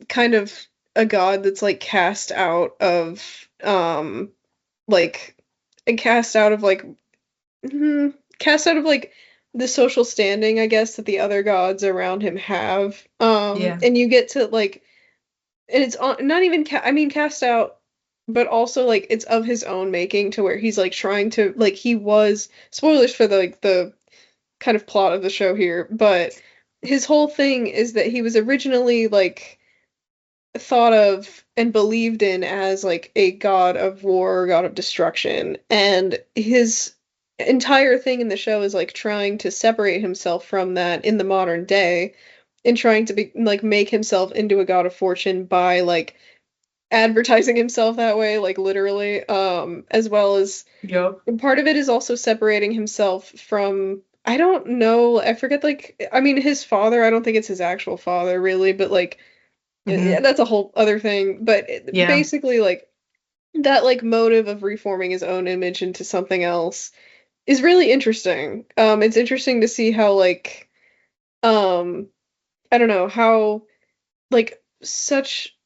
kind of a god that's like like cast out of like cast out of like the social standing I guess that the other gods around him have Yeah. and you get to like and it's not even I mean cast out but also like it's of his own making to where he's like trying to like he was spoilers for the like the kind of plot of the show here but his whole thing is that he was originally like thought of and believed in as like a god of war, god of destruction, and his entire thing in the show is like trying to separate himself from that in the modern day and trying to be like make himself into a god of fortune by like advertising himself that way like literally as well as Yup. part of it is also separating himself from I don't know, I forget like I mean his father, I don't think it's his actual father really, but like yeah, Hmm. that's a whole other thing, but Yeah. basically, like that, like motive of reforming his own image into something else is really interesting. It's interesting to see how, like, um, I don't know how, like, such.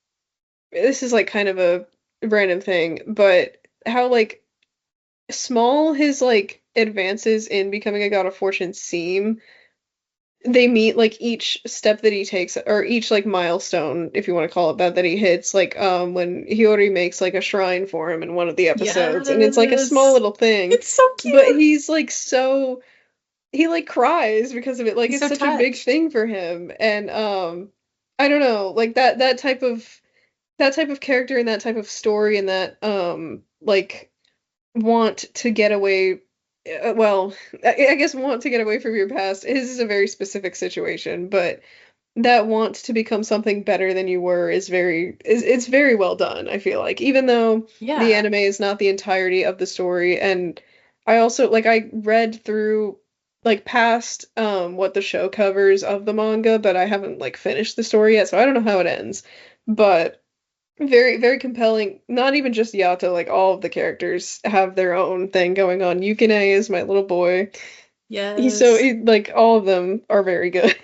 This is like kind of a random thing, but how like small his like advances in becoming a god of fortune seem they meet like each step that he takes or each like milestone if you want to call it that that he hits like when Hiyori makes like a shrine for him in one of the episodes and it's like a small Yes. little thing It's so but cute. he's like so he like cries because of it like He's it's so such a big touched. thing for him and I don't know like that type of character and that type of story and that like want to get away well I guess want to get away from your past his is a very specific situation but that want to become something better than you were is it's very well done I feel like even though the Yeah. anime is not the entirety of the story and I also like I read through like past what the show covers of the manga but I haven't like finished the story yet so I don't know how it ends but very, very compelling. Not even just Yato, like all of the characters have their own thing going on. Yukine is my little boy. Yes. Like all of them are very good.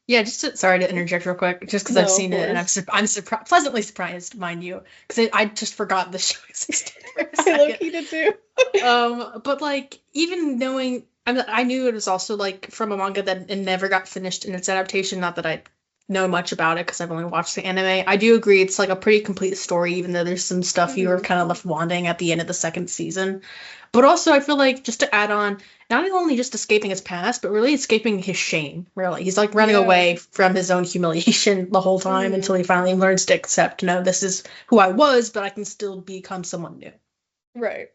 Yeah, sorry to interject real quick, just because I've No, of seen it and course. I'm pleasantly surprised, mind you, because I just forgot the show existed for a I second. low-key did too. But like even knowing, I knew it was also like from a manga that it never got finished in its adaptation. Not that I know much about it because I've only watched the anime. I do agree it's like a pretty complete story, even though there's some stuff you were Mhm. kind of left wanting at the end of the second season. But also, I feel like just to add on, not only just escaping his past, but really escaping his shame. Really, he's like running Yeah. away from his own humiliation the whole time Mhm. until he finally learns to accept, no, this is who I was, but I can still become someone new. Right.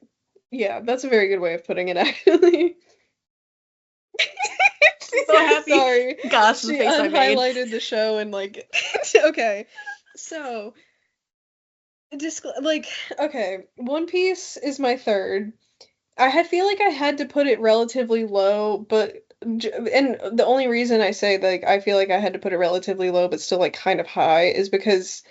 Yeah, that's a very good way of putting it, actually. I'm so happy. Sorry. Gosh, the She face I made. unhighlighted the show and like okay. So just like, okay, One Piece is my third. Feel like I had to put it relatively low, but and the only reason I say like I feel like I had to put it relatively low but still like kind of high is because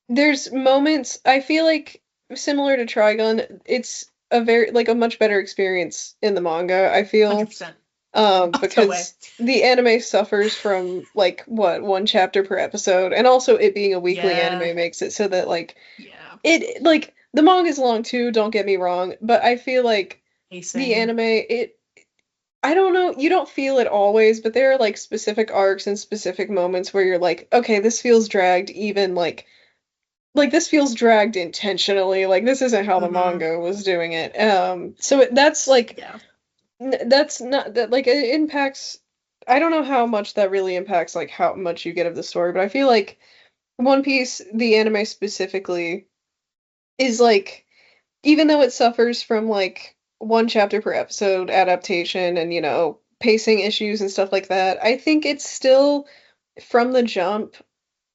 there's moments I feel like similar to Trigun, it's a very like a much better experience in the manga, I feel. 100%. No way. Because the anime suffers from like what, one chapter per episode, and also it being a weekly anime makes it so that like it like the manga's long too, don't get me wrong, but I feel like the anime I don't know, you don't feel it always, but there are like specific arcs and specific moments where you're like, okay, this feels dragged even like this feels dragged intentionally. Like this isn't how the manga was doing it. So that's like that's not that like it impacts. I don't know how much that really impacts like how much you get of the story, but I feel like One Piece, the anime specifically, is like even though it suffers from like one chapter per episode adaptation and pacing issues and stuff like that, I think it's still from the jump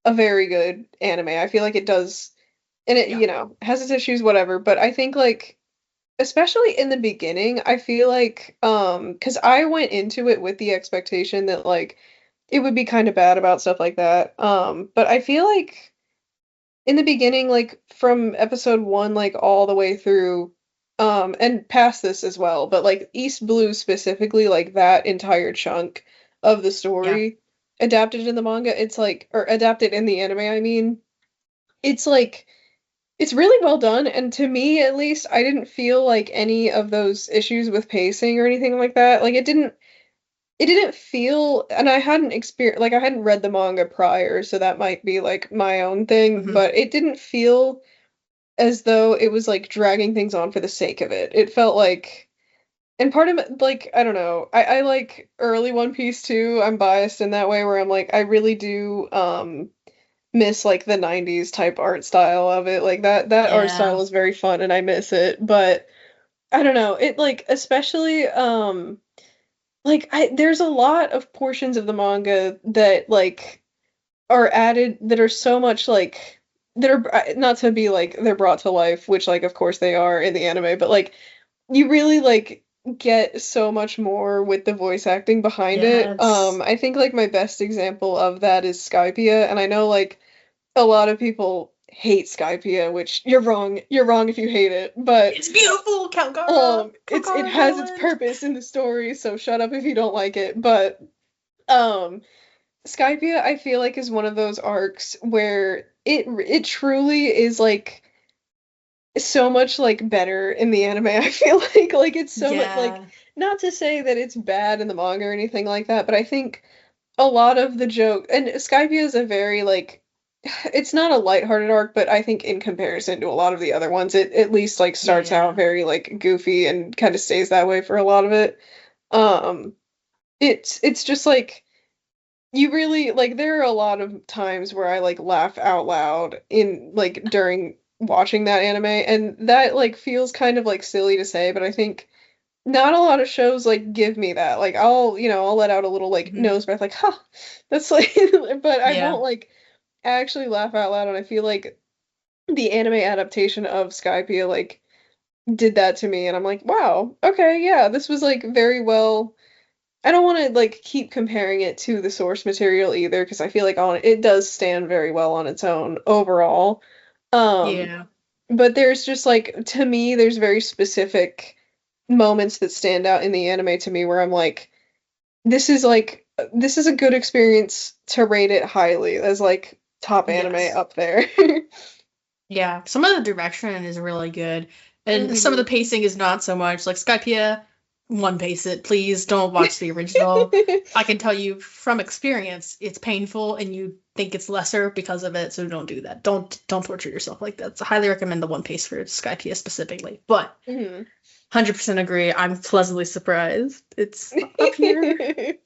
a very good anime. I feel like it does, and it has its issues, whatever. But I think like especially in the beginning, I feel like because I went into it with the expectation that like it would be kind of bad about stuff like that. But I feel like in the beginning, like from episode one, like all the way through, and past this as well, but like East Blue specifically, like that entire chunk of the story adapted in the manga, it's like, or adapted in the anime, I mean, it's like, it's really well done, and to me at least, I didn't feel like any of those issues with pacing or anything like that. Like it didn't feel, and I hadn't experienced, like I hadn't read the manga prior, so that might be like my own thing, but it didn't feel as though it was like dragging things on for the sake of it. It felt like, and part of it, like, I don't know, I like early One Piece too. I'm biased in that way where I'm like, I really do miss like the 90s type art style of it. Like that art style is very fun and I miss it. But I don't know, it like especially like there's a lot of portions of the manga that like are added that are so much like that are not to be like they're brought to life, which like of course they are in the anime, but like you really like get so much more with the voice acting behind it. I think like my best example of that is Skypiea, and I know like a lot of people hate Skypiea, which you're wrong. You're wrong if you hate it, but it's beautiful, Count Gara. It has its purpose in the story, so shut up if you don't like it. But Skypiea, I feel like is one of those arcs where it truly is like so much like better in the anime. I feel like it's so much like, not to say that it's bad in the manga or anything like that, but I think a lot of the joke, and Skypiea is a very like, it's not a lighthearted arc, but I think in comparison to a lot of the other ones, it at least like starts out very like goofy and kind of stays that way for a lot of it. It's just like you really like there are a lot of times where I like laugh out loud in like during watching that anime, and that like feels kind of like silly to say, but I think not a lot of shows like give me that. Like I'll let out a little like nose breath like, huh, that's like but I won't like actually laugh out loud, and I feel like the anime adaptation of Skypiea like did that to me, and I'm like, wow, okay, yeah, this was like very well. I don't want to like keep comparing it to the source material either because I feel like it does stand very well on its own overall. But there's just like to me there's very specific moments that stand out in the anime to me where I'm like this is a good experience to rate it highly as like top anime up there. Some of the direction is really good and some of the pacing is not so much. Like Skypiea, one pace it, please don't watch the original. I can tell you from experience it's painful and you think it's lesser because of it, so don't do that. Don't torture yourself like that. So I highly recommend the one pace for Skypiea specifically, but 100% agree. I'm pleasantly surprised it's up here.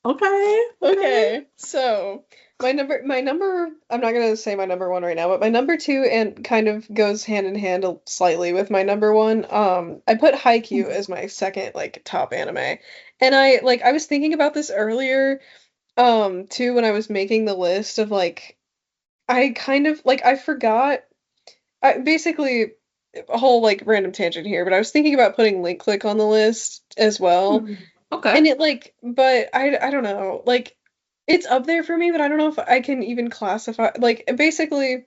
Okay. So my number, I'm not gonna say my number one right now, but my number two and kind of goes hand in hand slightly with my number one. I put Haikyuu as my second like top anime, and I was thinking about this earlier, too when I was making the list of like, I kind of like I forgot basically a whole like random tangent here, but I was thinking about putting Link Click on the list as well. Okay. And it like, but I don't know, like it's up there for me, but I don't know if I can even classify like basically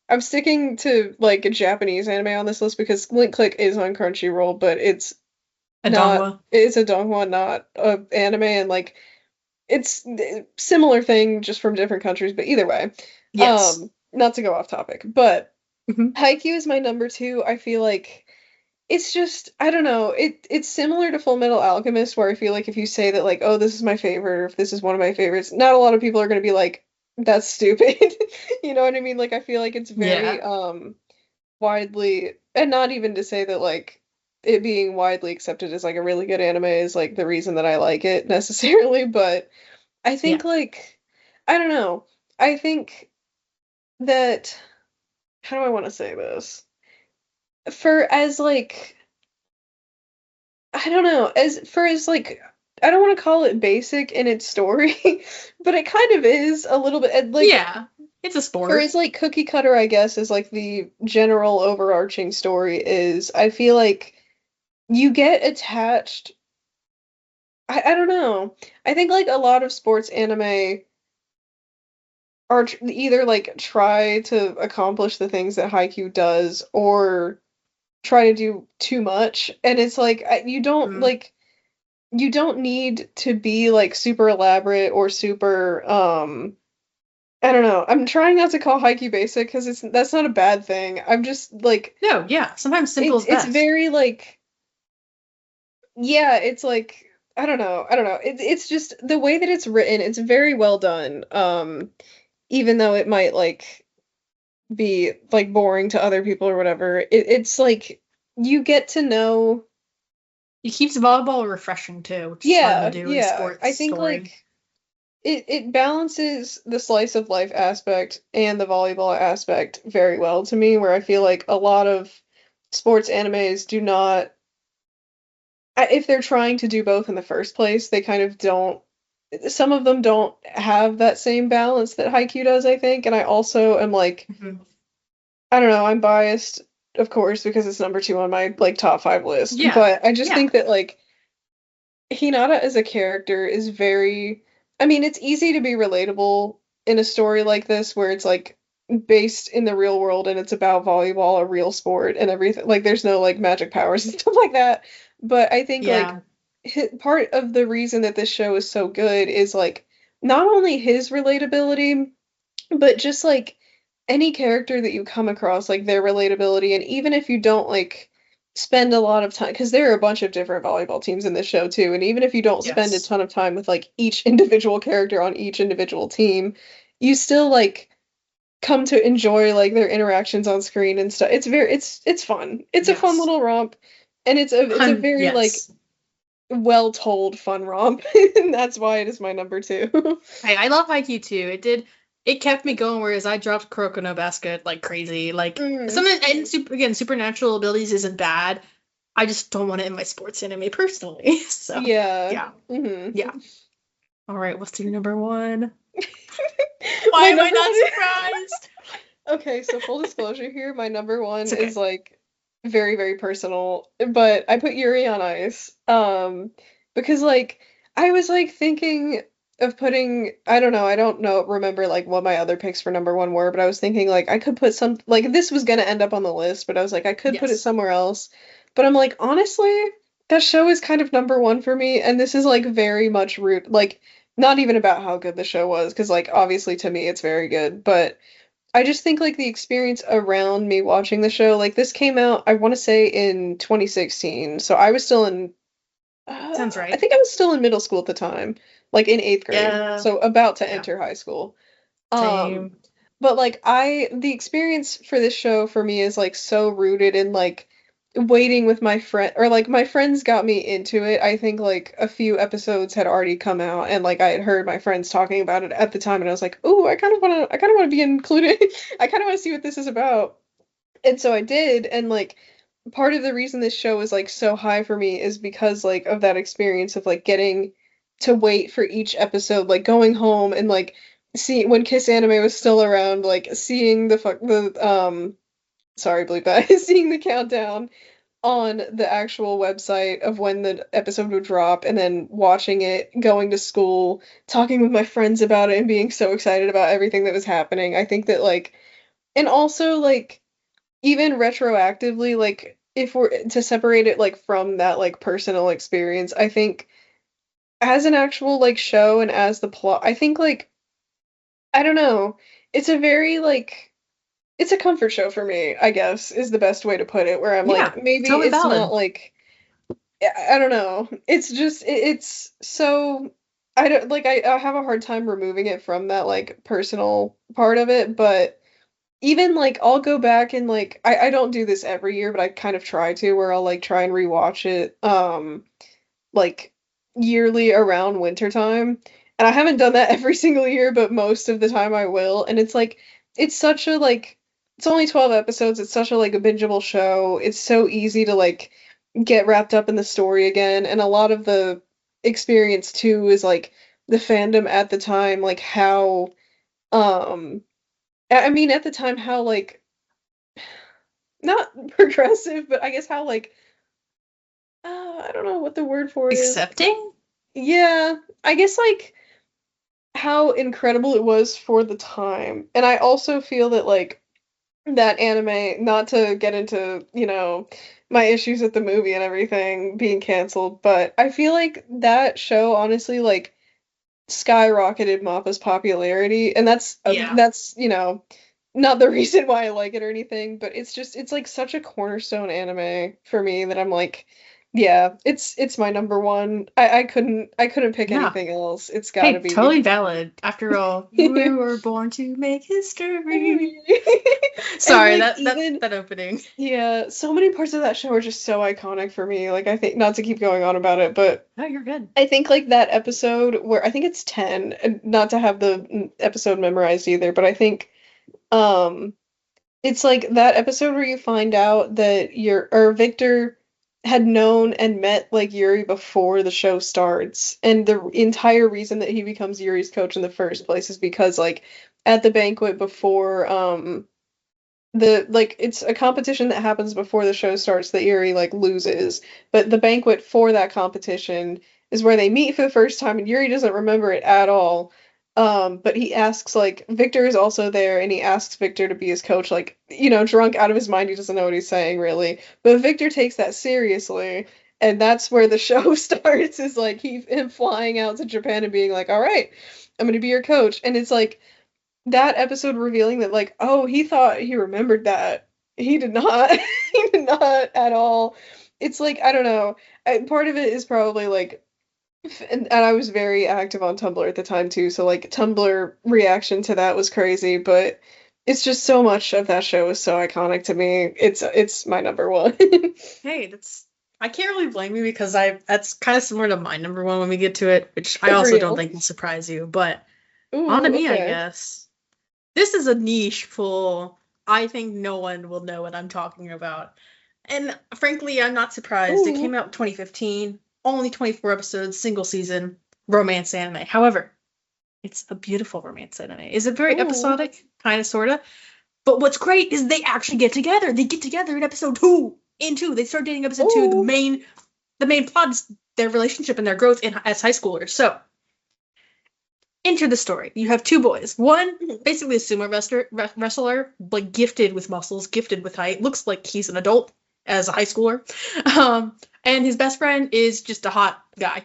I'm sticking to like a Japanese anime on this list because Link Click is on Crunchyroll, but it's A not donghua. it's a donghua, not a anime, and like it's similar thing just from different countries, but either way. Yes. Not to go off topic, but Mhm. Haikyuu is my number two. I feel like it's just I don't know. It's similar to Full Metal Alchemist where I feel like if you say that like, oh, this is my favorite or if this is one of my favorites, not a lot of people are gonna be like, that's stupid. You know what I mean? Like I feel like it's very Yeah. widely, and not even to say that like it being widely accepted as like a really good anime is like the reason that I like it necessarily, but I Yeah. think like I don't know. I think that how do I want to say this? For as like I don't know, as for as like I don't want to call it basic in its story, but it kind of is a little bit like Yeah. It's a for sport. as like cookie cutter I guess is like the general overarching story is I feel like you get attached I don't know. I think like a lot of sports anime are either like try to accomplish the things that Haikyuu does or try to do too much and it's like Mm. you don't need to be like super elaborate or super I don't know. I'm trying not to call Haikyuu basic because it's that's not a bad thing. I'm just like No, yeah. Sometimes simple is it's best. very like yeah, it's like I don't know. I don't know. It's just the way that it's written, it's very well done. Even though it might like be like boring to other people or whatever, it's like you get to know. It keeps volleyball refreshing too, which is hard to Yeah, do in yeah. I sports think story. like it balances the slice of life aspect and the volleyball aspect very well to me, where I feel like a lot of sports animes do not, if they're trying to do both in the first place, they kind of don't. Some of them don't have that same balance that Haikyuu does, I think. And I also am like, Mhm. I don't know, I'm biased, of course, because it's number two on my like top five list. Yeah. But I just Yeah. think that like Hinata as a character is very I mean, it's easy to be relatable in a story like this where it's like based in the real world and it's about volleyball, a real sport and everything. Like there's no like magic powers and stuff like that. But I think like Yeah. part of the reason that this show is so good is like not only his relatability, but just like any character that you come across, like their relatability, and even if you don't like spend a lot of time, because there are a bunch of different volleyball teams in this show too, and even if you don't spend a Yes. ton of time with like each individual character on each individual team, you still like come to enjoy like their interactions on screen and stuff. It's fun. It's a fun Yes. little romp, and it's a very like Yes. well told fun romp, and that's why it is my number two. I love Haikyuu too. It kept me going, whereas I dropped Kuroko no Basket like crazy. Like Mm, something and supernatural abilities isn't bad. I just don't want it in my sports anime personally. So yeah. yeah. Hmm. Yeah. All right, what's your number one? Why My am I number not one. surprised? Okay, so full disclosure here, my number one It's is okay. like very, very personal, but I put Yuri on Ice. Because like I was like thinking of putting I don't know, remember like what my other picks for number one were, but I was thinking like I could put some like this was gonna end up on the list, but I was like I could put it Yes. somewhere else. But I'm like, honestly, that show is kind of number one for me, and this is like very much like not even about how good the show was, because like obviously to me it's very good, but I just think like the experience around me watching the show, like this came out, I want to say in 2016. So I was still in, Sounds I right. think I was still in middle school at the time, like in eighth grade. Yeah. So about to Yeah. enter high school. Um, Same. but like the experience for this show for me is like so rooted in like waiting with my friend or like my friends got me into it. I think like a few episodes had already come out and like I had heard my friends talking about it at the time and I was like, "Ooh, I kind of want to be included. I kind of want to see what this is about." And so I did and like part of the reason this show is like so high for me is because like of that experience of like getting to wait for each episode, like going home and like see when Kiss Anime was still around, like seeing the sorry, Bleep Eyes, seeing the countdown on the actual website of when the episode would drop, and then watching it, going to school, talking with my friends about it, and being so excited about everything that was happening. I think that, like, and also, like, even retroactively, like, if we're to separate it, like, from that, like, personal experience, I think as an actual, like, show and as the plot, I think, like, I don't know, it's a very, like, it's a comfort show for me, I guess, is the best way to put it, where I'm Yeah, like, maybe totally it's valid. not, like, I don't know. It's just it's so I don't like I have a hard time removing it from that, like, personal part of it, but even, like, I'll go back and, like, I don't do this every year, but I kind of try to, where I'll, like, try and rewatch it, like, yearly around wintertime, and I haven't done that every single year, but most of the time I will, and it's, like, it's such a, like, it's only 12 episodes, it's such a, like, a bingeable show, it's so easy to, like, get wrapped up in the story again, and a lot of the experience too is, like, the fandom at the time, like, how, um I mean, at the time, how, like, not progressive, but I guess how, like, I don't know what the word for it is. Accepting? Yeah, I guess, like, how incredible it was for the time. And I also feel that, like, that anime, not to get into, my issues with the movie and everything being canceled, but I feel like that show honestly, like, skyrocketed Mappa's popularity, and Yeah. that's, not the reason why I like it or anything, but it's like such a cornerstone anime for me that I'm like, yeah, it's my number one. I couldn't pick Yeah. anything else. It's gotta Hey, be. totally valid. After all, we were born to make history. And, Sorry, like, that even that opening. yeah, so many parts of that show are just so iconic for me. Like, I think, not to keep going on about it, but No, you're good. I think, like, that episode where I think it's 10, and not to have the episode memorized either, but I think um it's like that episode where you find out that Victor had known and met, like, Yuri before the show starts, and the entire reason that he becomes Yuri's coach in the first place is because, like, at the banquet before it's a competition that happens before the show starts that Yuri, like, loses, but the banquet for that competition is where they meet for the first time, and Yuri doesn't remember it at all. But he asks, like, Victor is also there, and he asks Victor to be his coach, like, drunk out of his mind, he doesn't know what he's saying really. But Victor takes that seriously, and that's where the show starts, is, like, him flying out to Japan and being like, all right, I'm gonna be your coach. And it's like that episode revealing that, like, oh, he thought he remembered that. He did not. He did not at all. It's like, I don't know. Part of it is probably, like, and I was very active on Tumblr at the time too, so, like, Tumblr reaction to that was crazy, but it's just so much of that show is so iconic to me. It's my number one. Hey, I can't really blame you because that's kind of similar to my number one when we get to it, which I also don't Real. think will surprise you, but on to Ooh, me, I okay. guess. This is a niche full. I think no one will know what I'm talking about. And frankly, I'm not surprised. It Ooh. came out in 2015, only 24 episodes, single season, romance anime. However, it's a beautiful romance anime. Is it very Ooh. episodic? Kind of, sort of. But what's great is they actually get together. They get together in episode 2. In 2, they start dating episode 2. Ooh. The main plot is their relationship and their growth as high schoolers. So, enter the story. You have two boys. One, basically a sumo wrestler, like, gifted with muscles, gifted with height, looks like he's an adult as a high schooler. And his best friend is just a hot guy.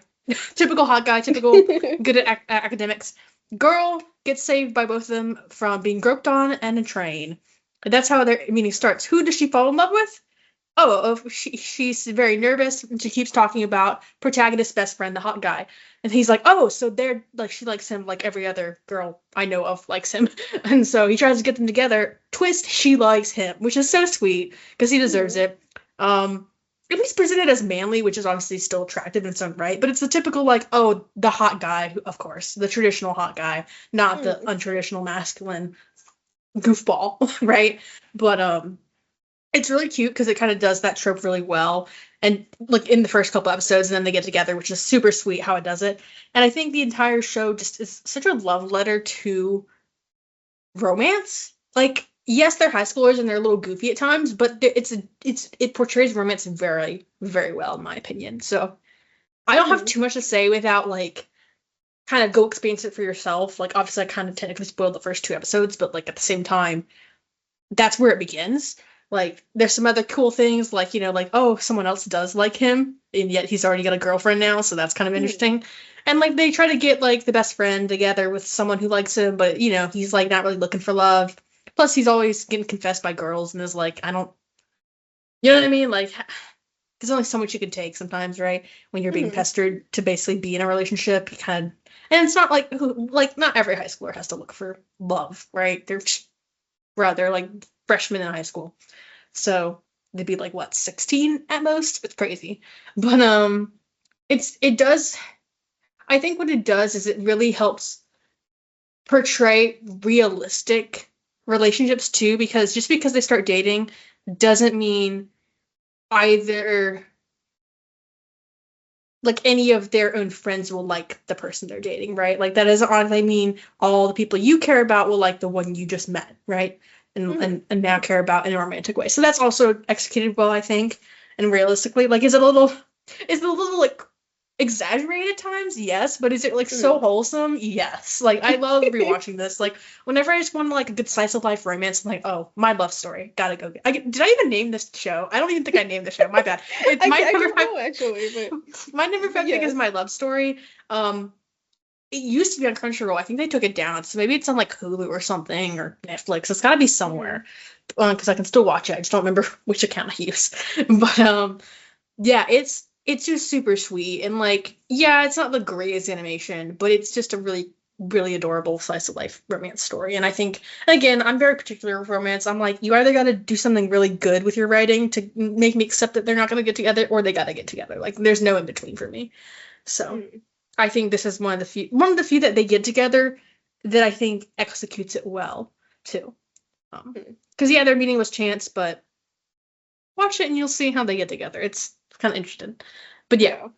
Typical hot guy, typical good at academics. Girl gets saved by both of them from being groped on and a train. And that's how their meeting starts. Who does she fall in love with? She's very nervous, and she keeps talking about protagonist's best friend, the hot guy. And he's like, oh, so they're, like, she likes him like every other girl I know of likes him. And so he tries to get them together. Twist, she likes him, which is so sweet, because he deserves it. At least presented as manly, which is obviously still attractive in its own right, but it's the typical, like, oh, the hot guy, of course, the traditional hot guy, not the untraditional masculine goofball, right? But, it's really cute because it kind of does that trope really well. And, like, in the first couple episodes, and then they get together, which is super sweet how it does it. And I think the entire show just is such a love letter to romance. Like, yes, they're high schoolers and they're a little goofy at times, but it portrays romance very, very well, in my opinion. So I don't have too much to say without like kind of go experience it for yourself. Like obviously I kind of technically spoiled the first 2 episodes, but like at the same time, that's where it begins. Like there's some other cool things, like like oh someone else does like him, and yet he's already got a girlfriend now, so that's kind of interesting. And like they try to get like the best friend together with someone who likes him, but he's like not really looking for love. Plus he's always getting confessed by girls and is like I don't, you know what I mean? Like there's only so much you can take sometimes, right? When you're being pestered to basically be in a relationship, you kind of, and it's not like not every high schooler has to look for love, right? They're rather like freshmen in high school. So they'd be like what, 16 at most? It's crazy. But it does, I think what it does is it really helps portray realistic relationships too, because just because they start dating doesn't mean either like any of their own friends will like the person they're dating, right? Like that doesn't automatically mean all the people you care about will like the one you just met, right? And now care about in a romantic way. So that's also executed well, I think. And realistically, like is it a little like exaggerated at times? Yes, but is it like so wholesome? Yes. Like I love rewatching this. Like whenever I just want like a good slice of life romance, I'm like, oh, my love story. Gotta go. Did I even name this show? I don't even think I named the show. My bad. It's I don't know actually, but my number 5 pick is My Love Story. It used to be on Crunchyroll. I think they took it down, so maybe it's on like Hulu or something or Netflix. It's gotta be somewhere because I can still watch it. I just don't remember which account I use. But yeah, it's just super sweet and like yeah, it's not the greatest animation, but it's just a really really adorable slice of life romance story. And I think again, I'm very particular with romance. I'm like you either got to do something really good with your writing to make me accept that they're not going to get together, or they got to get together. Like there's no in between for me. So I think this is one of the few that they get together that I think executes it well too. Because yeah, their meeting was chance, but watch it and you'll see how they get together. It's kind of interesting. But yeah,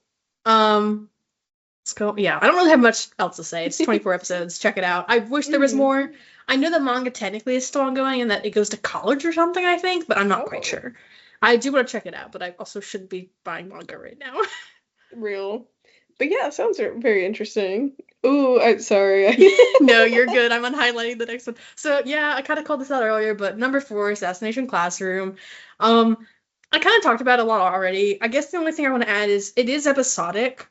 let's go. Yeah, I don't really have much else to say. It's 24 episodes. Check it out. I wish there was more. I know the manga technically is still ongoing and that it goes to college or something, I think, but I'm not quite sure. I do want to check it out, but I also shouldn't be buying manga right now. Real. But yeah, sounds very interesting. Ooh, I'm sorry. No, you're good. I'm unhighlighting the next one. So yeah, I kind of called this out earlier, but number 4, Assassination Classroom. I kind of talked about it a lot already. I guess the only thing I want to add is it is episodic,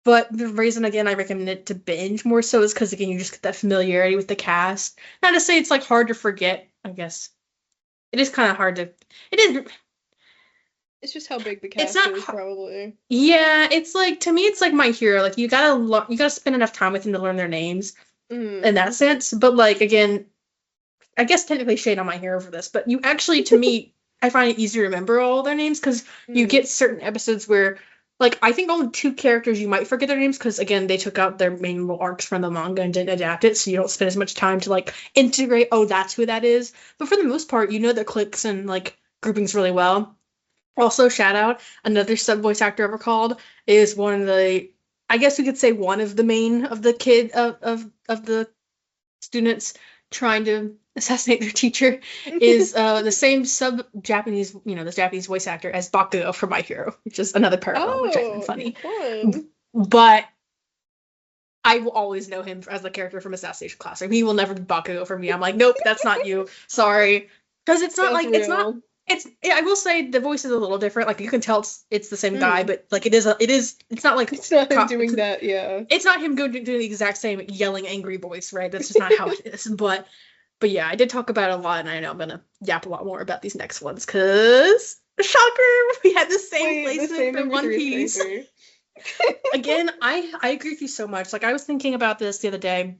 but the reason again I recommend it to binge more so is because again you just get that familiarity with the cast. Not to say it's like hard to forget. I guess it is kind of hard to. It is. It's just how big the cast is, probably. Yeah, it's like to me, it's like My Hero. Like you gotta spend enough time with them to learn their names, in that sense. But like again, I guess technically shade on My Hero for this, but you actually, to me, I find it easier to remember all their names because you get certain episodes where, like, I think only 2 characters you might forget their names because again they took out their main little arcs from the manga and didn't adapt it, so you don't spend as much time to like integrate. Oh, that's who that is. But for the most part, you know the cliques and like groupings really well. Also, shout out, another sub voice actor ever called is one of the, I guess we could say one of the main of the kid of the students trying to assassinate their teacher is the same sub Japanese, the Japanese voice actor as Bakugo from My Hero, which is another parallel, which I find funny. Fun. But I will always know him as the character from Assassination Classroom. He will never be Bakugo for me. I'm like, nope, that's not you. Sorry. Because it's not like, it's not. I will say the voice is a little different. Like you can tell it's the same guy, but like it's not like it's not him doing that. Yeah, it's not him doing the exact same yelling angry voice, right? That's just not how it is. But yeah, I did talk about it a lot, and I know I'm gonna yap a lot more about these next ones because shocker, we had the same placement for One Piece. Again, I agree with you so much. Like I was thinking about this the other day.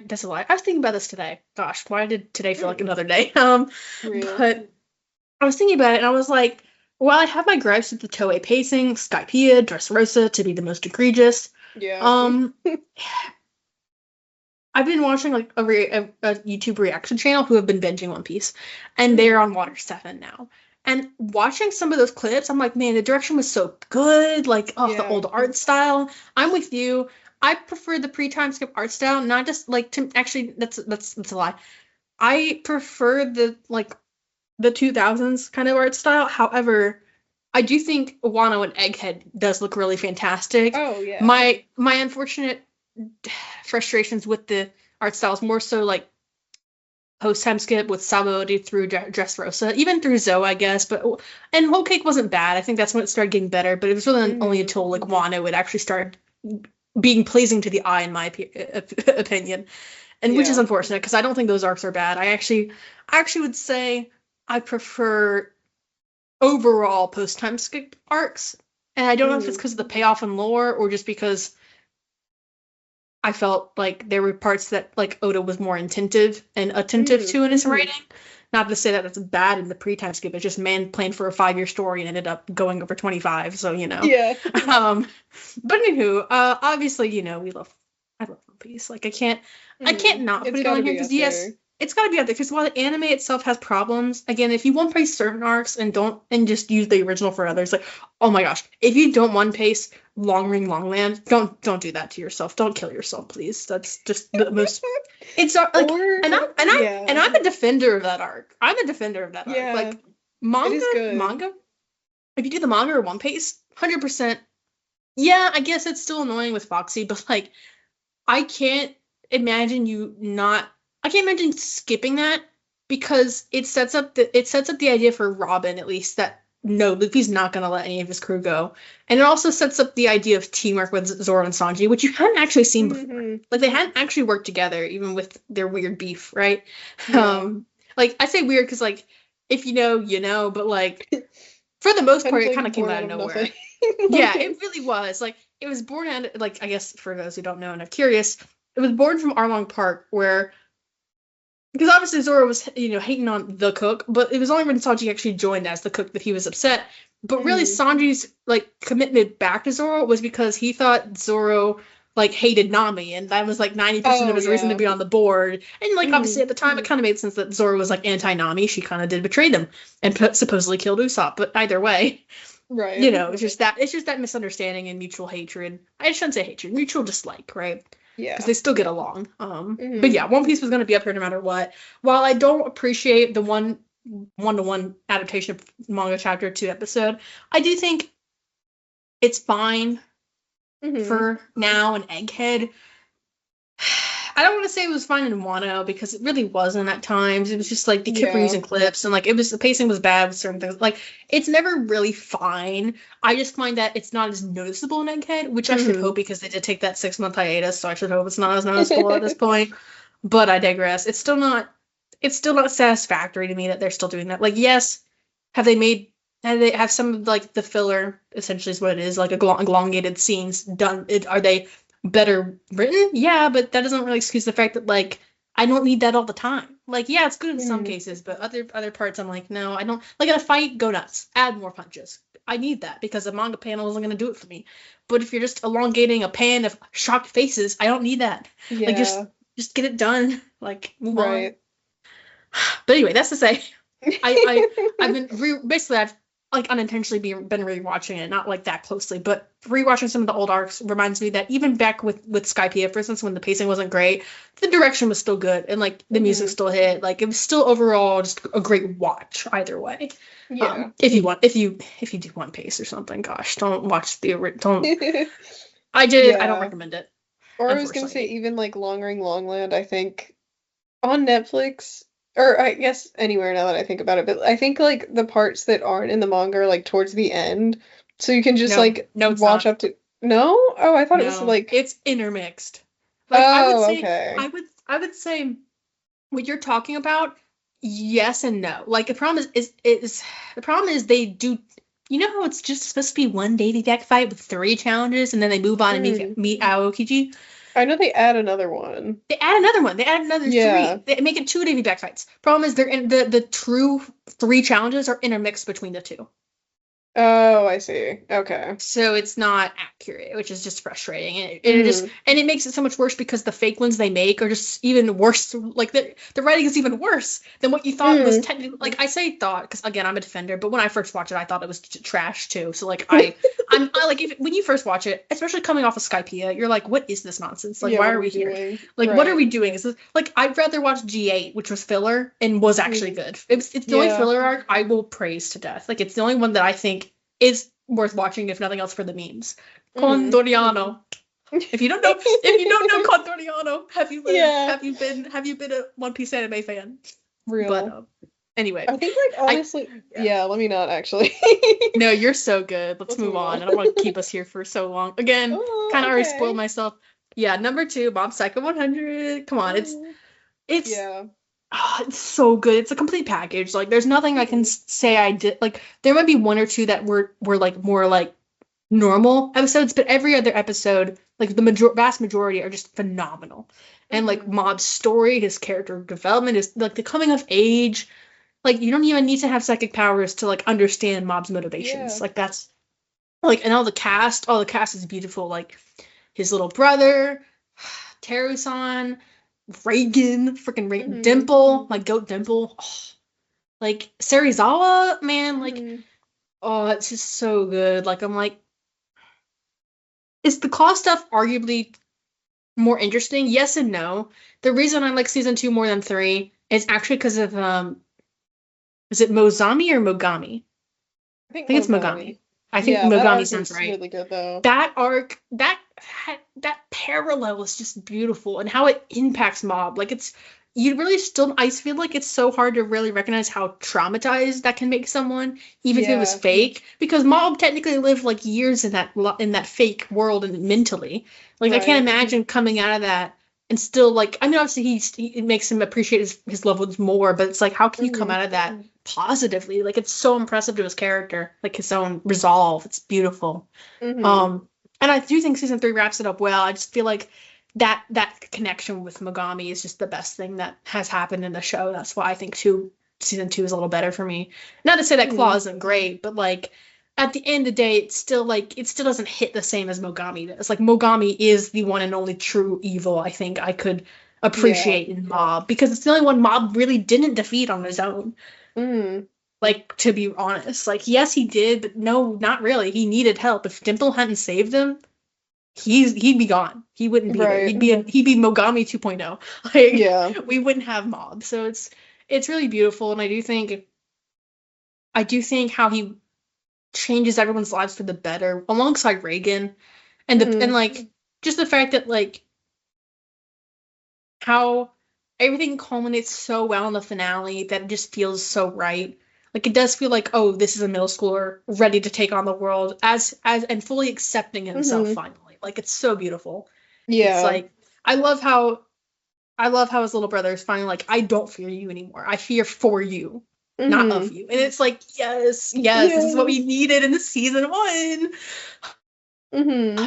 That's a lie. I was thinking about this today. Gosh, why did today feel like another day? But I was thinking about it and I was like, while I have my gripes with the Toei pacing, Skypiea, Dressrosa to be the most egregious. Yeah. I've been watching like a YouTube reaction channel who have been binging One Piece, and they're on Water 7 now. And watching some of those clips, I'm like, man, the direction was so good. Like, the old art style. I'm with you. I prefer the pre-time skip art style, not just like to actually. That's a lie. I prefer the 2000s kind of art style. However, I do think Wano and Egghead does look really fantastic. Oh yeah. My unfortunate frustrations with the art style is more so like post time skip with Sabaody through Dressrosa, even through Zoe, I guess. But and Whole Cake wasn't bad. I think that's when it started getting better. But it was really only until like Wano it actually started being pleasing to the eye, in my opinion, and which is unfortunate because I don't think those arcs are bad. I actually would say I prefer overall post time skip arcs, and I don't know if it's because of the payoff and lore or just because I felt like there were parts that like Oda was more attentive to in his writing. Not to say that that's bad in the pre-time skip. It's just man planned for a 5-year story and ended up going over 25. So Yeah. But anywho, obviously I love One Piece. Like I can't not put it on here because yes, it's got to be out there because while the anime itself has problems, again, if you One Piece certain arcs and just use the original for others, like oh my gosh, if you don't One Piece Long Ring Longland, don't do that to yourself. Don't kill yourself, please. That's just the most. It's like I'm a defender of that arc. I'm a defender of that arc. Like manga. If you do the manga or One Piece, 100%. Yeah, I guess it's still annoying with Foxy, but like I can't imagine skipping that because it sets up the idea for Robin at least that no, Luffy's not gonna let any of his crew go, and it also sets up the idea of teamwork with Zoro and Sanji, which you hadn't actually seen before. Like they hadn't actually worked together, even with their weird beef, right? Yeah. Like I say weird because like if you know, but like for the most part, it kind of came out of nowhere. Yeah, it really was. Like it was born out, like I guess for those who don't know and are curious, it was born from Arlong Park, where because obviously Zoro was hating on the cook, but it was only when Sanji actually joined as the cook that he was upset. But really, Sanji's like commitment back to Zoro was because he thought Zoro like hated Nami, and that was like 90% of his reason to be on the board. And like obviously at the time, it kind of made sense that Zoro was like anti-Nami. She kind of did betray them and supposedly killed Usopp. But either way, right? It's just that misunderstanding and mutual hatred. I shouldn't say hatred, mutual dislike, right? Yeah, because they still get along. But yeah, One Piece was going to be up here no matter what. While I don't appreciate the one-to-one adaptation of manga chapter 2 episode, I do think it's fine for now and Egghead. I don't want to say it was fine in Wano because it really wasn't at times. It was just like they kept reusing clips and like the pacing was bad with certain things. Like it's never really fine. I just find that it's not as noticeable in Egghead, which I should hope because they did take that 6-month hiatus, so I should hope it's not as noticeable at this point. But I digress. It's still not satisfactory to me that they're still doing that. Like yes, have they have some of like the filler essentially is what it is, like elongated scenes done. Are they better written? Yeah, but that doesn't really excuse the fact that like I don't need that all the time. Like yeah, it's good in some cases, but other parts I'm like no, I don't. Like in a fight, go nuts, add more punches. I need that because a manga panel isn't going to do it for me. But if you're just elongating a pan of shocked faces, I don't need that. Yeah. Like just get it done. Like move on. But anyway, that's to say, I've been I've like unintentionally been rewatching it, not like that closely, but rewatching some of the old arcs reminds me that even back with Skypiea, for instance, when the pacing wasn't great, the direction was still good and like the music still hit. Like it was still overall just a great watch either way. Yeah. If you do One Piece or something, gosh, don't watch don't. I don't recommend it. Or I was gonna say even like Long Ring Longland, I think on Netflix. Or I guess anywhere now that I think about it, but I think like the parts that aren't in the manga are like towards the end, so you can just watch up to. No, oh, I thought it was like it's intermixed. Like, okay. I would say what you're talking about, yes and no. Like the problem is they do. You know how it's just supposed to be one daily deck fight with 3 challenges, and then they move on and meet Aokiji. I know they add another one. They add another 3. They make it 2 Davy back fights. Problem is, they're in the true 3 challenges are intermixed between the 2. Oh, I see. Okay. So it's not accurate, which is just frustrating. And it makes it so much worse because the fake ones they make are just even worse. Like the writing is even worse than what you thought was technically. Like I say thought because again I'm a defender, but when I first watched it, I thought it was trash too. So like I like when you first watch it, especially coming off of Skypiea, you're like, what is this nonsense? Like Yeah, why what are are we we here? doing? Like what are Right. we doing? Is this like I'd rather watch G8, which was filler and was actually good. It's the only Yeah. filler arc I will praise to death. Like it's the only one that I think is worth watching if nothing else for the memes. Condoriano. If you don't know Condoriano, have you Yeah. have you been a One Piece anime fan? Real. But anyway, I think like honestly, yeah, let me not actually. no, you're so good. Let's move on. I don't want to keep us here for so long. Again, kind of already spoiled myself. Yeah, number 2, Mob Psycho 100. Come on, it's yeah. it's so good. It's a complete package. Like, there's nothing I can say I did. Like, there might be one or two that were like more like normal episodes, but every other episode, like the vast majority, are just phenomenal. And like Mob's story, his character development, is like the coming of age. Like, you don't even need to have psychic powers to like understand Mob's motivations. Yeah. Like that's like, and all the cast is beautiful. Like his little brother, Teru-san, Reagan, freaking Reagan, Dimple, like Goat Dimple. Oh, like Serizawa, man, like oh, it's just so good. Like I'm like, is the claw stuff arguably more interesting? Yes and no. The reason I like season 2 more than 3 is actually because of is it Mozami or Mogami? I think I think it's Mogami. Mogami. I think Yeah, that Mogami arc sounds is right. really good though. That arc, that parallel is just beautiful, and how it impacts Mob. Like it's you really still. I feel like it's so hard to really recognize how traumatized that can make someone, even if it was fake, because Mob technically lived like years in that fake world and mentally. Like I can't imagine coming out of that and still like. I mean, obviously it makes him appreciate his loved ones more, but it's like how can you come out of that positively? Like it's so impressive to his character, like his own resolve. It's beautiful. And I do think season 3 wraps it up well. I just feel like that connection with Mogami is just the best thing that has happened in the show. That's why I think season 2 is a little better for me. Not to say that Claw isn't great, but like at the end of the day, it still doesn't hit the same as Mogami does. Like Mogami is the one and only true evil I think I could appreciate in Mob, because it's the only one Mob really didn't defeat on his own. Like, to be honest, like, yes, he did, but no, not really. He needed help. If Dimple hadn't saved him, he'd be gone. He wouldn't be there. He'd be Mogami 2.0. Like, we wouldn't have Mob. So it's really beautiful, and I do think how he changes everyone's lives for the better, alongside Reagan, and like just the fact that like how everything culminates so well in the finale that it just feels so right. Like it does feel like, oh, this is a middle schooler ready to take on the world as and fully accepting himself finally. Like it's so beautiful. Yeah. It's like I love how his little brother is finally like, I don't fear you anymore. I fear for you, not of you. And it's like, yes, this is what we needed in the season 1.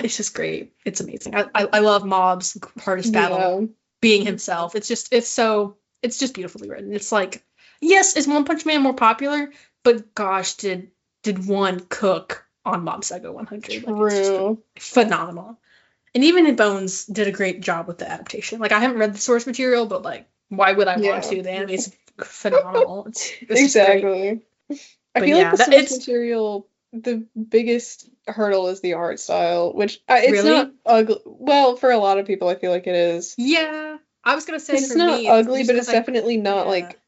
It's just great. It's amazing. I love Mob's hardest battle being himself. It's just beautifully written. It's like, yes, is One Punch Man more popular? But gosh, did one cook on Mob Psycho 100? Like, it's just phenomenal. And even in Bones did a great job with the adaptation. Like I haven't read the source material, but like, why would I want to? The anime's phenomenal. It's exactly. I feel like the source material, the biggest hurdle is the art style, which it's not ugly. Well, for a lot of people, I feel like it is. Yeah, I was gonna say it's not ugly, but it's definitely not like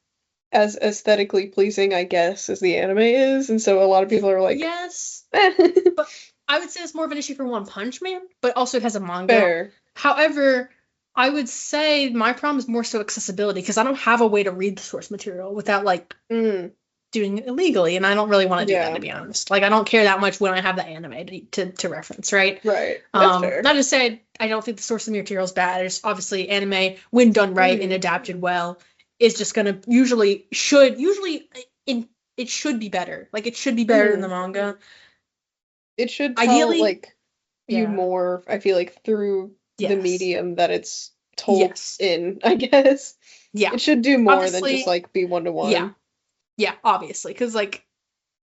as aesthetically pleasing, I guess, as the anime is, and so a lot of people are like, yes, but I would say it's more of an issue for One Punch Man, but also it has a manga. Fair. However, I would say my problem is more so accessibility, because I don't have a way to read the source material without like doing it illegally, and I don't really want to do that, to be honest. Like I don't care that much when I have the anime to reference, right? Right. That's fair. Not to say I don't think the source material is bad. It's obviously anime, when done right and adapted well, is just gonna it should be better. Like it should be better than the manga. It should tell like you more, I feel like, through the medium that it's told in, I guess. Yeah. It should do more than just like be 1-to-1. Yeah, obviously, because like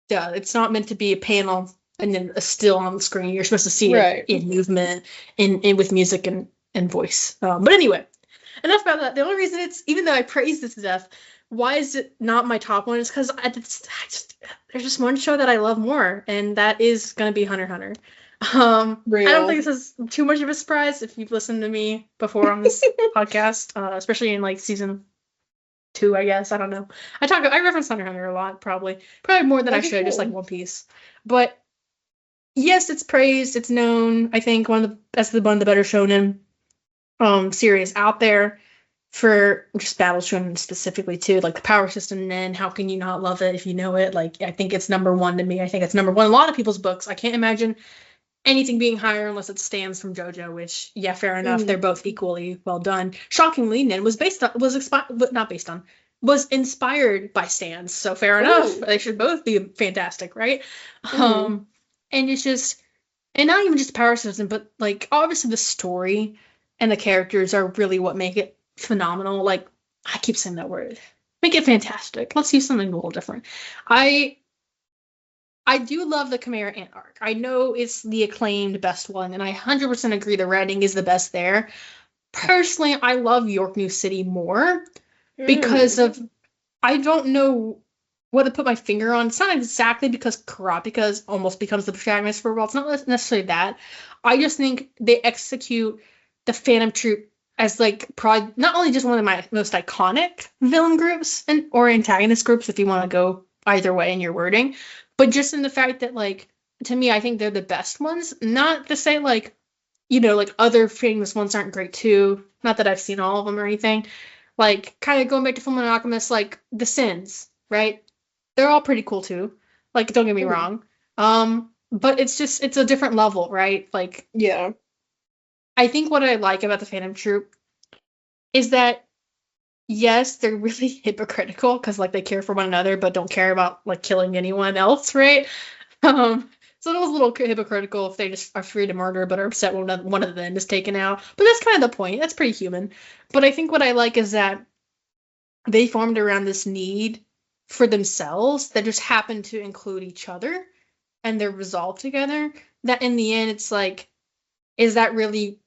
Yeah, it's not meant to be a panel and then a still on the screen. You're supposed to see Right. it in movement, in with music and voice. But anyway, enough about that. The only reason it's, even though I praised this to death, why is it not my top one? Is because there's just one show that I love more, and that is gonna be Hunter x Hunter. I don't think this is too much of a surprise if you've listened to me before on this podcast, especially in like season 2, I guess. I don't know. I reference Hunter x Hunter a lot, probably more than I should, just like One Piece. But yes, it's praised, it's known. I think one of the better shonen series out there for just battle shonen specifically too. Like the power system, and how can you not love it if you know it? Like I think it's number one to me. I think it's number one in a lot of people's books. I can't imagine anything being higher unless it stands from JoJo, which, yeah, fair enough. They're both equally well done. Shockingly, Nin was inspired by stands, so fair enough. They should both be fantastic, right? And it's just, and not even just the power system, but like obviously the story and the characters are really what make it phenomenal. Like, I keep saying that word. Make it fantastic. Let's use something a little different. I do love the Chimera Ant arc. I know it's the acclaimed best one, and I 100% agree the writing is the best there. Personally, I love York New City more because of, I don't know what to put my finger on. It's not exactly because Kurapika almost becomes the protagonist for a while. It's not necessarily that. I just think they execute the Phantom Troop as like probably not only just one of my most iconic villain groups or antagonist groups, if you want to go either way in your wording, but just in the fact that, like, to me, I think they're the best ones. Not to say, like, you know, like, other famous ones aren't great, too. Not that I've seen all of them or anything. Like, kind of going back to Fullmetal Alchemist, like, the Sins, right? They're all pretty cool, too. Like, don't get me wrong. But it's just, it's a different level, right? Like, yeah. I think what I like about the Phantom Troop is that, yes, they're really hypocritical because, like, they care for one another but don't care about, like, killing anyone else, right? So it was a little hypocritical if they just are free to murder but are upset when one of them is taken out. But that's kind of the point. That's pretty human. But I think what I like is that they formed around this need for themselves that just happened to include each other, and they're resolved together. That in the end, it's like, is that really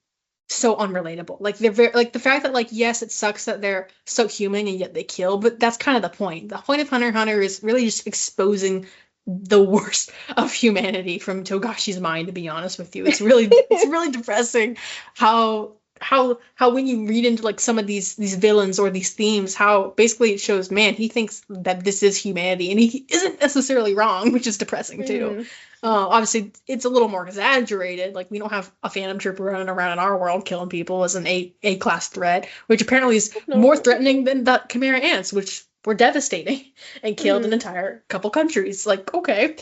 so unrelatable? Like, they're very, like, the fact that, like, yes, it sucks that they're so human and yet they kill, but that's kind of the point. The point of Hunter x Hunter is really just exposing the worst of humanity from Togashi's mind, to be honest with you. It's really depressing how when you read into, like, some of these villains or these themes, how basically it shows, man, he thinks that this is humanity and he isn't necessarily wrong, which is depressing too. Obviously, it's a little more exaggerated. Like, we don't have a Phantom Trooper running around in our world killing people as an A-class threat, which apparently is more threatening than the Chimera Ants, which were devastating and killed an entire couple countries. Like, okay.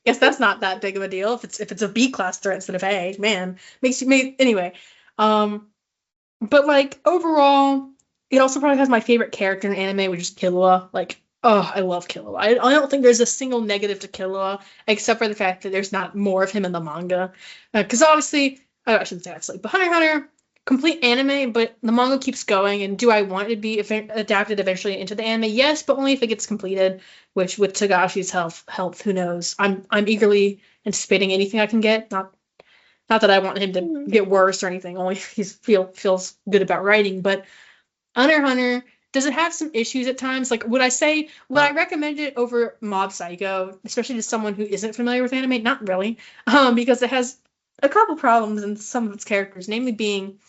Guess that's not that big of a deal if it's a B-class threat instead of A. Man, anyway. But, like, overall, it also probably has my favorite character in anime, which is Killua. Like, oh, I love Killua. I don't think there's a single negative to Killua, except for the fact that there's not more of him in the manga. Because obviously, I shouldn't say actually, but Hunter x Hunter, complete anime, but the manga keeps going, and do I want it to be adapted eventually into the anime? Yes, but only if it gets completed, which with Togashi's health, who knows? I'm eagerly anticipating anything I can get. Not that I want him to get worse or anything, only he feels good about writing, but Hunter x Hunter, does it have some issues at times? Like, would I recommend it over Mob Psycho, especially to someone who isn't familiar with anime? Not really, because it has a couple problems in some of its characters, namely being,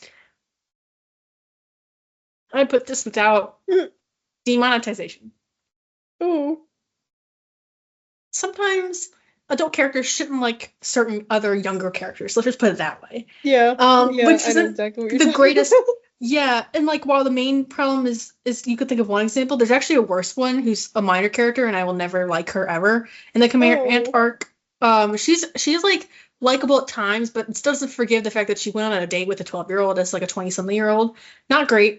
I put this without demonetization. Ooh. Sometimes adult characters shouldn't like certain other younger characters. Let's just put it that way. Yeah. Which I know exactly what you're the greatest. Yeah, and like while the main problem is you could think of one example, there's actually a worse one who's a minor character, and I will never like her ever. In the Chimera Ant arc, she's like likable at times, but it doesn't forgive the fact that she went on a date with a 12-year-old as like a 20-something-year-old. Not great.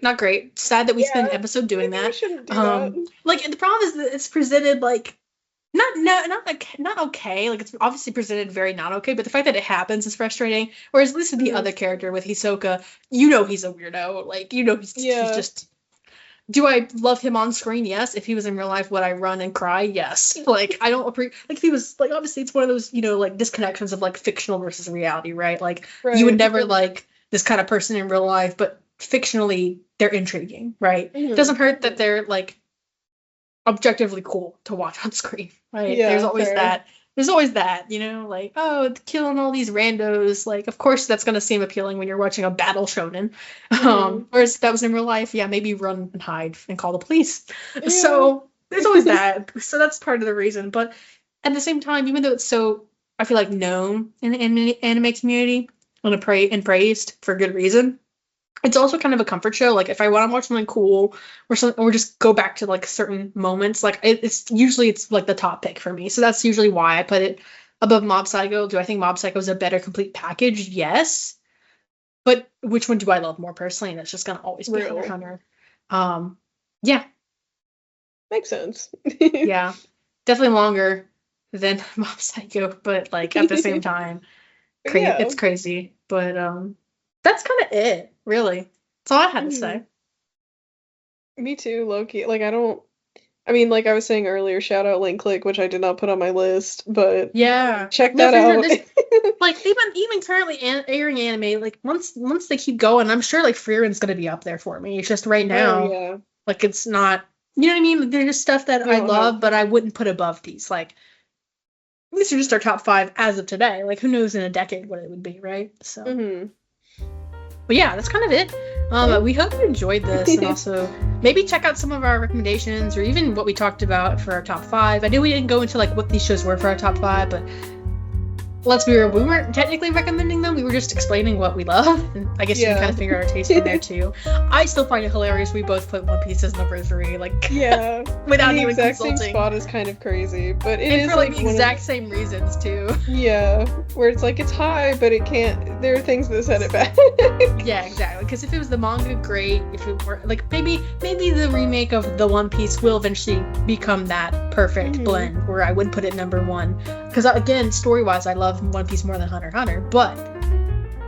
Sad that we spent an episode doing that. Shouldn't do that. Like, the problem is that it's presented like not okay. Like, it's obviously presented very not okay, but the fact that it happens is frustrating. Whereas at least with the other character, with Hisoka, you know he's a weirdo. Like, you know he's just. Do I love him on screen? Yes. If he was in real life, would I run and cry? Yes. Like, I don't like if he was like, obviously it's one of those, like disconnections of like fictional versus reality, right? Like you would never like this kind of person in real life, but fictionally they're intriguing, right? It doesn't hurt that they're like objectively cool to watch on screen, right? Yeah, There's always that. There's always that, like, oh, killing all these randos. Like, of course, that's going to seem appealing when you're watching a battle shonen. Whereas if that was in real life, yeah, maybe run and hide and call the police. Yeah. So there's always that. So that's part of the reason. But at the same time, even though it's so, I feel like, known in the anime community and praised for good reason, it's also kind of a comfort show. Like, if I want to watch something cool or just go back to like certain moments, like it's usually like the top pick for me. So that's usually why I put it above Mob Psycho. Do I think Mob Psycho is a better complete package? Yes. But which one do I love more personally? And it's just gonna always be Hunter x Hunter. Yeah. Makes sense. Yeah. Definitely longer than Mob Psycho, but like at the same time, it's crazy. But that's kind of it, really. That's all I had to say. Me too, low-key. Like, like I was saying earlier, shout out Link Click, which I did not put on my list, but yeah, check that out. Like, even currently airing anime, like, once they keep going, I'm sure, like, Frierin's gonna be up there for me. It's just right now, like, it's not, you know what I mean? Like, there's just stuff that I love, but I wouldn't put above these. Like, these are just our top 5 as of today. Like, who knows in a decade what it would be, right? So. But yeah, that's kind of it. We hope you enjoyed this, and also maybe check out some of our recommendations or even what we talked about for our top 5. I know we didn't go into like what these shows were for our top 5, but let's be real, we weren't technically recommending them. We were just explaining what we love, and I guess you can kind of figure out our taste from there too. I still find it hilarious we both put One Piece as number 3, like without even consulting. The exact same spot is kind of crazy, but it is for like the exact same reasons too. Yeah, where it's like it's high, but it can't. There are things that set it back. Yeah, exactly. Because if it was the manga, great. If it were like maybe the remake of the One Piece will eventually become that perfect blend where I would put it number 1. Because again, story-wise, I love One Piece more than Hunter x Hunter. But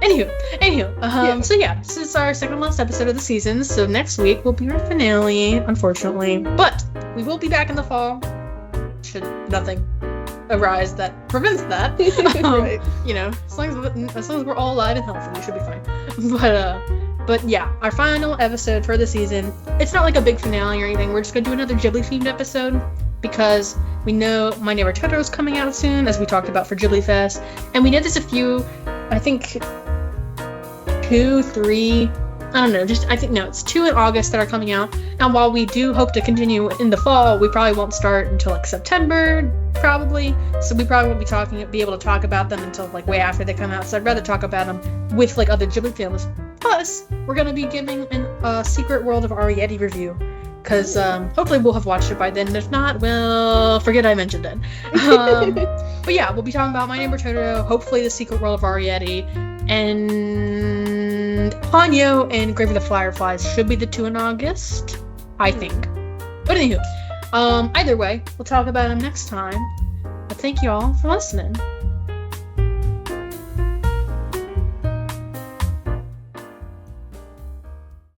anywho, so yeah, this is our second last episode of the season. So next week will be our finale, unfortunately. But we will be back in the fall. Should nothing arise that prevents that. Right. As long as we're all alive and healthy, we should be fine. But yeah, our final episode for the season. It's not like a big finale or anything. We're just gonna do another Ghibli themed episode because we know My Neighbor Totoro is coming out soon, as we talked about for Ghibli Fest, and we know there's a few. I think 2, 3. I don't know. It's 2 in August that are coming out. Now, while we do hope to continue in the fall, we probably won't start until like September, probably. So we probably won't be able to talk about them until like way after they come out. So I'd rather talk about them with like other Ghibli films. Plus, we're gonna be giving a Secret World of Arrietty review, because hopefully we'll have watched it by then. And if not, well, forget I mentioned it. But yeah, we'll be talking about My Neighbor Totoro, hopefully the Secret World of Arrietty, and Hanyo and Grave of the Fireflies should be the 2 in August, I think. But anywho, either way, we'll talk about them next time. But thank you all for listening.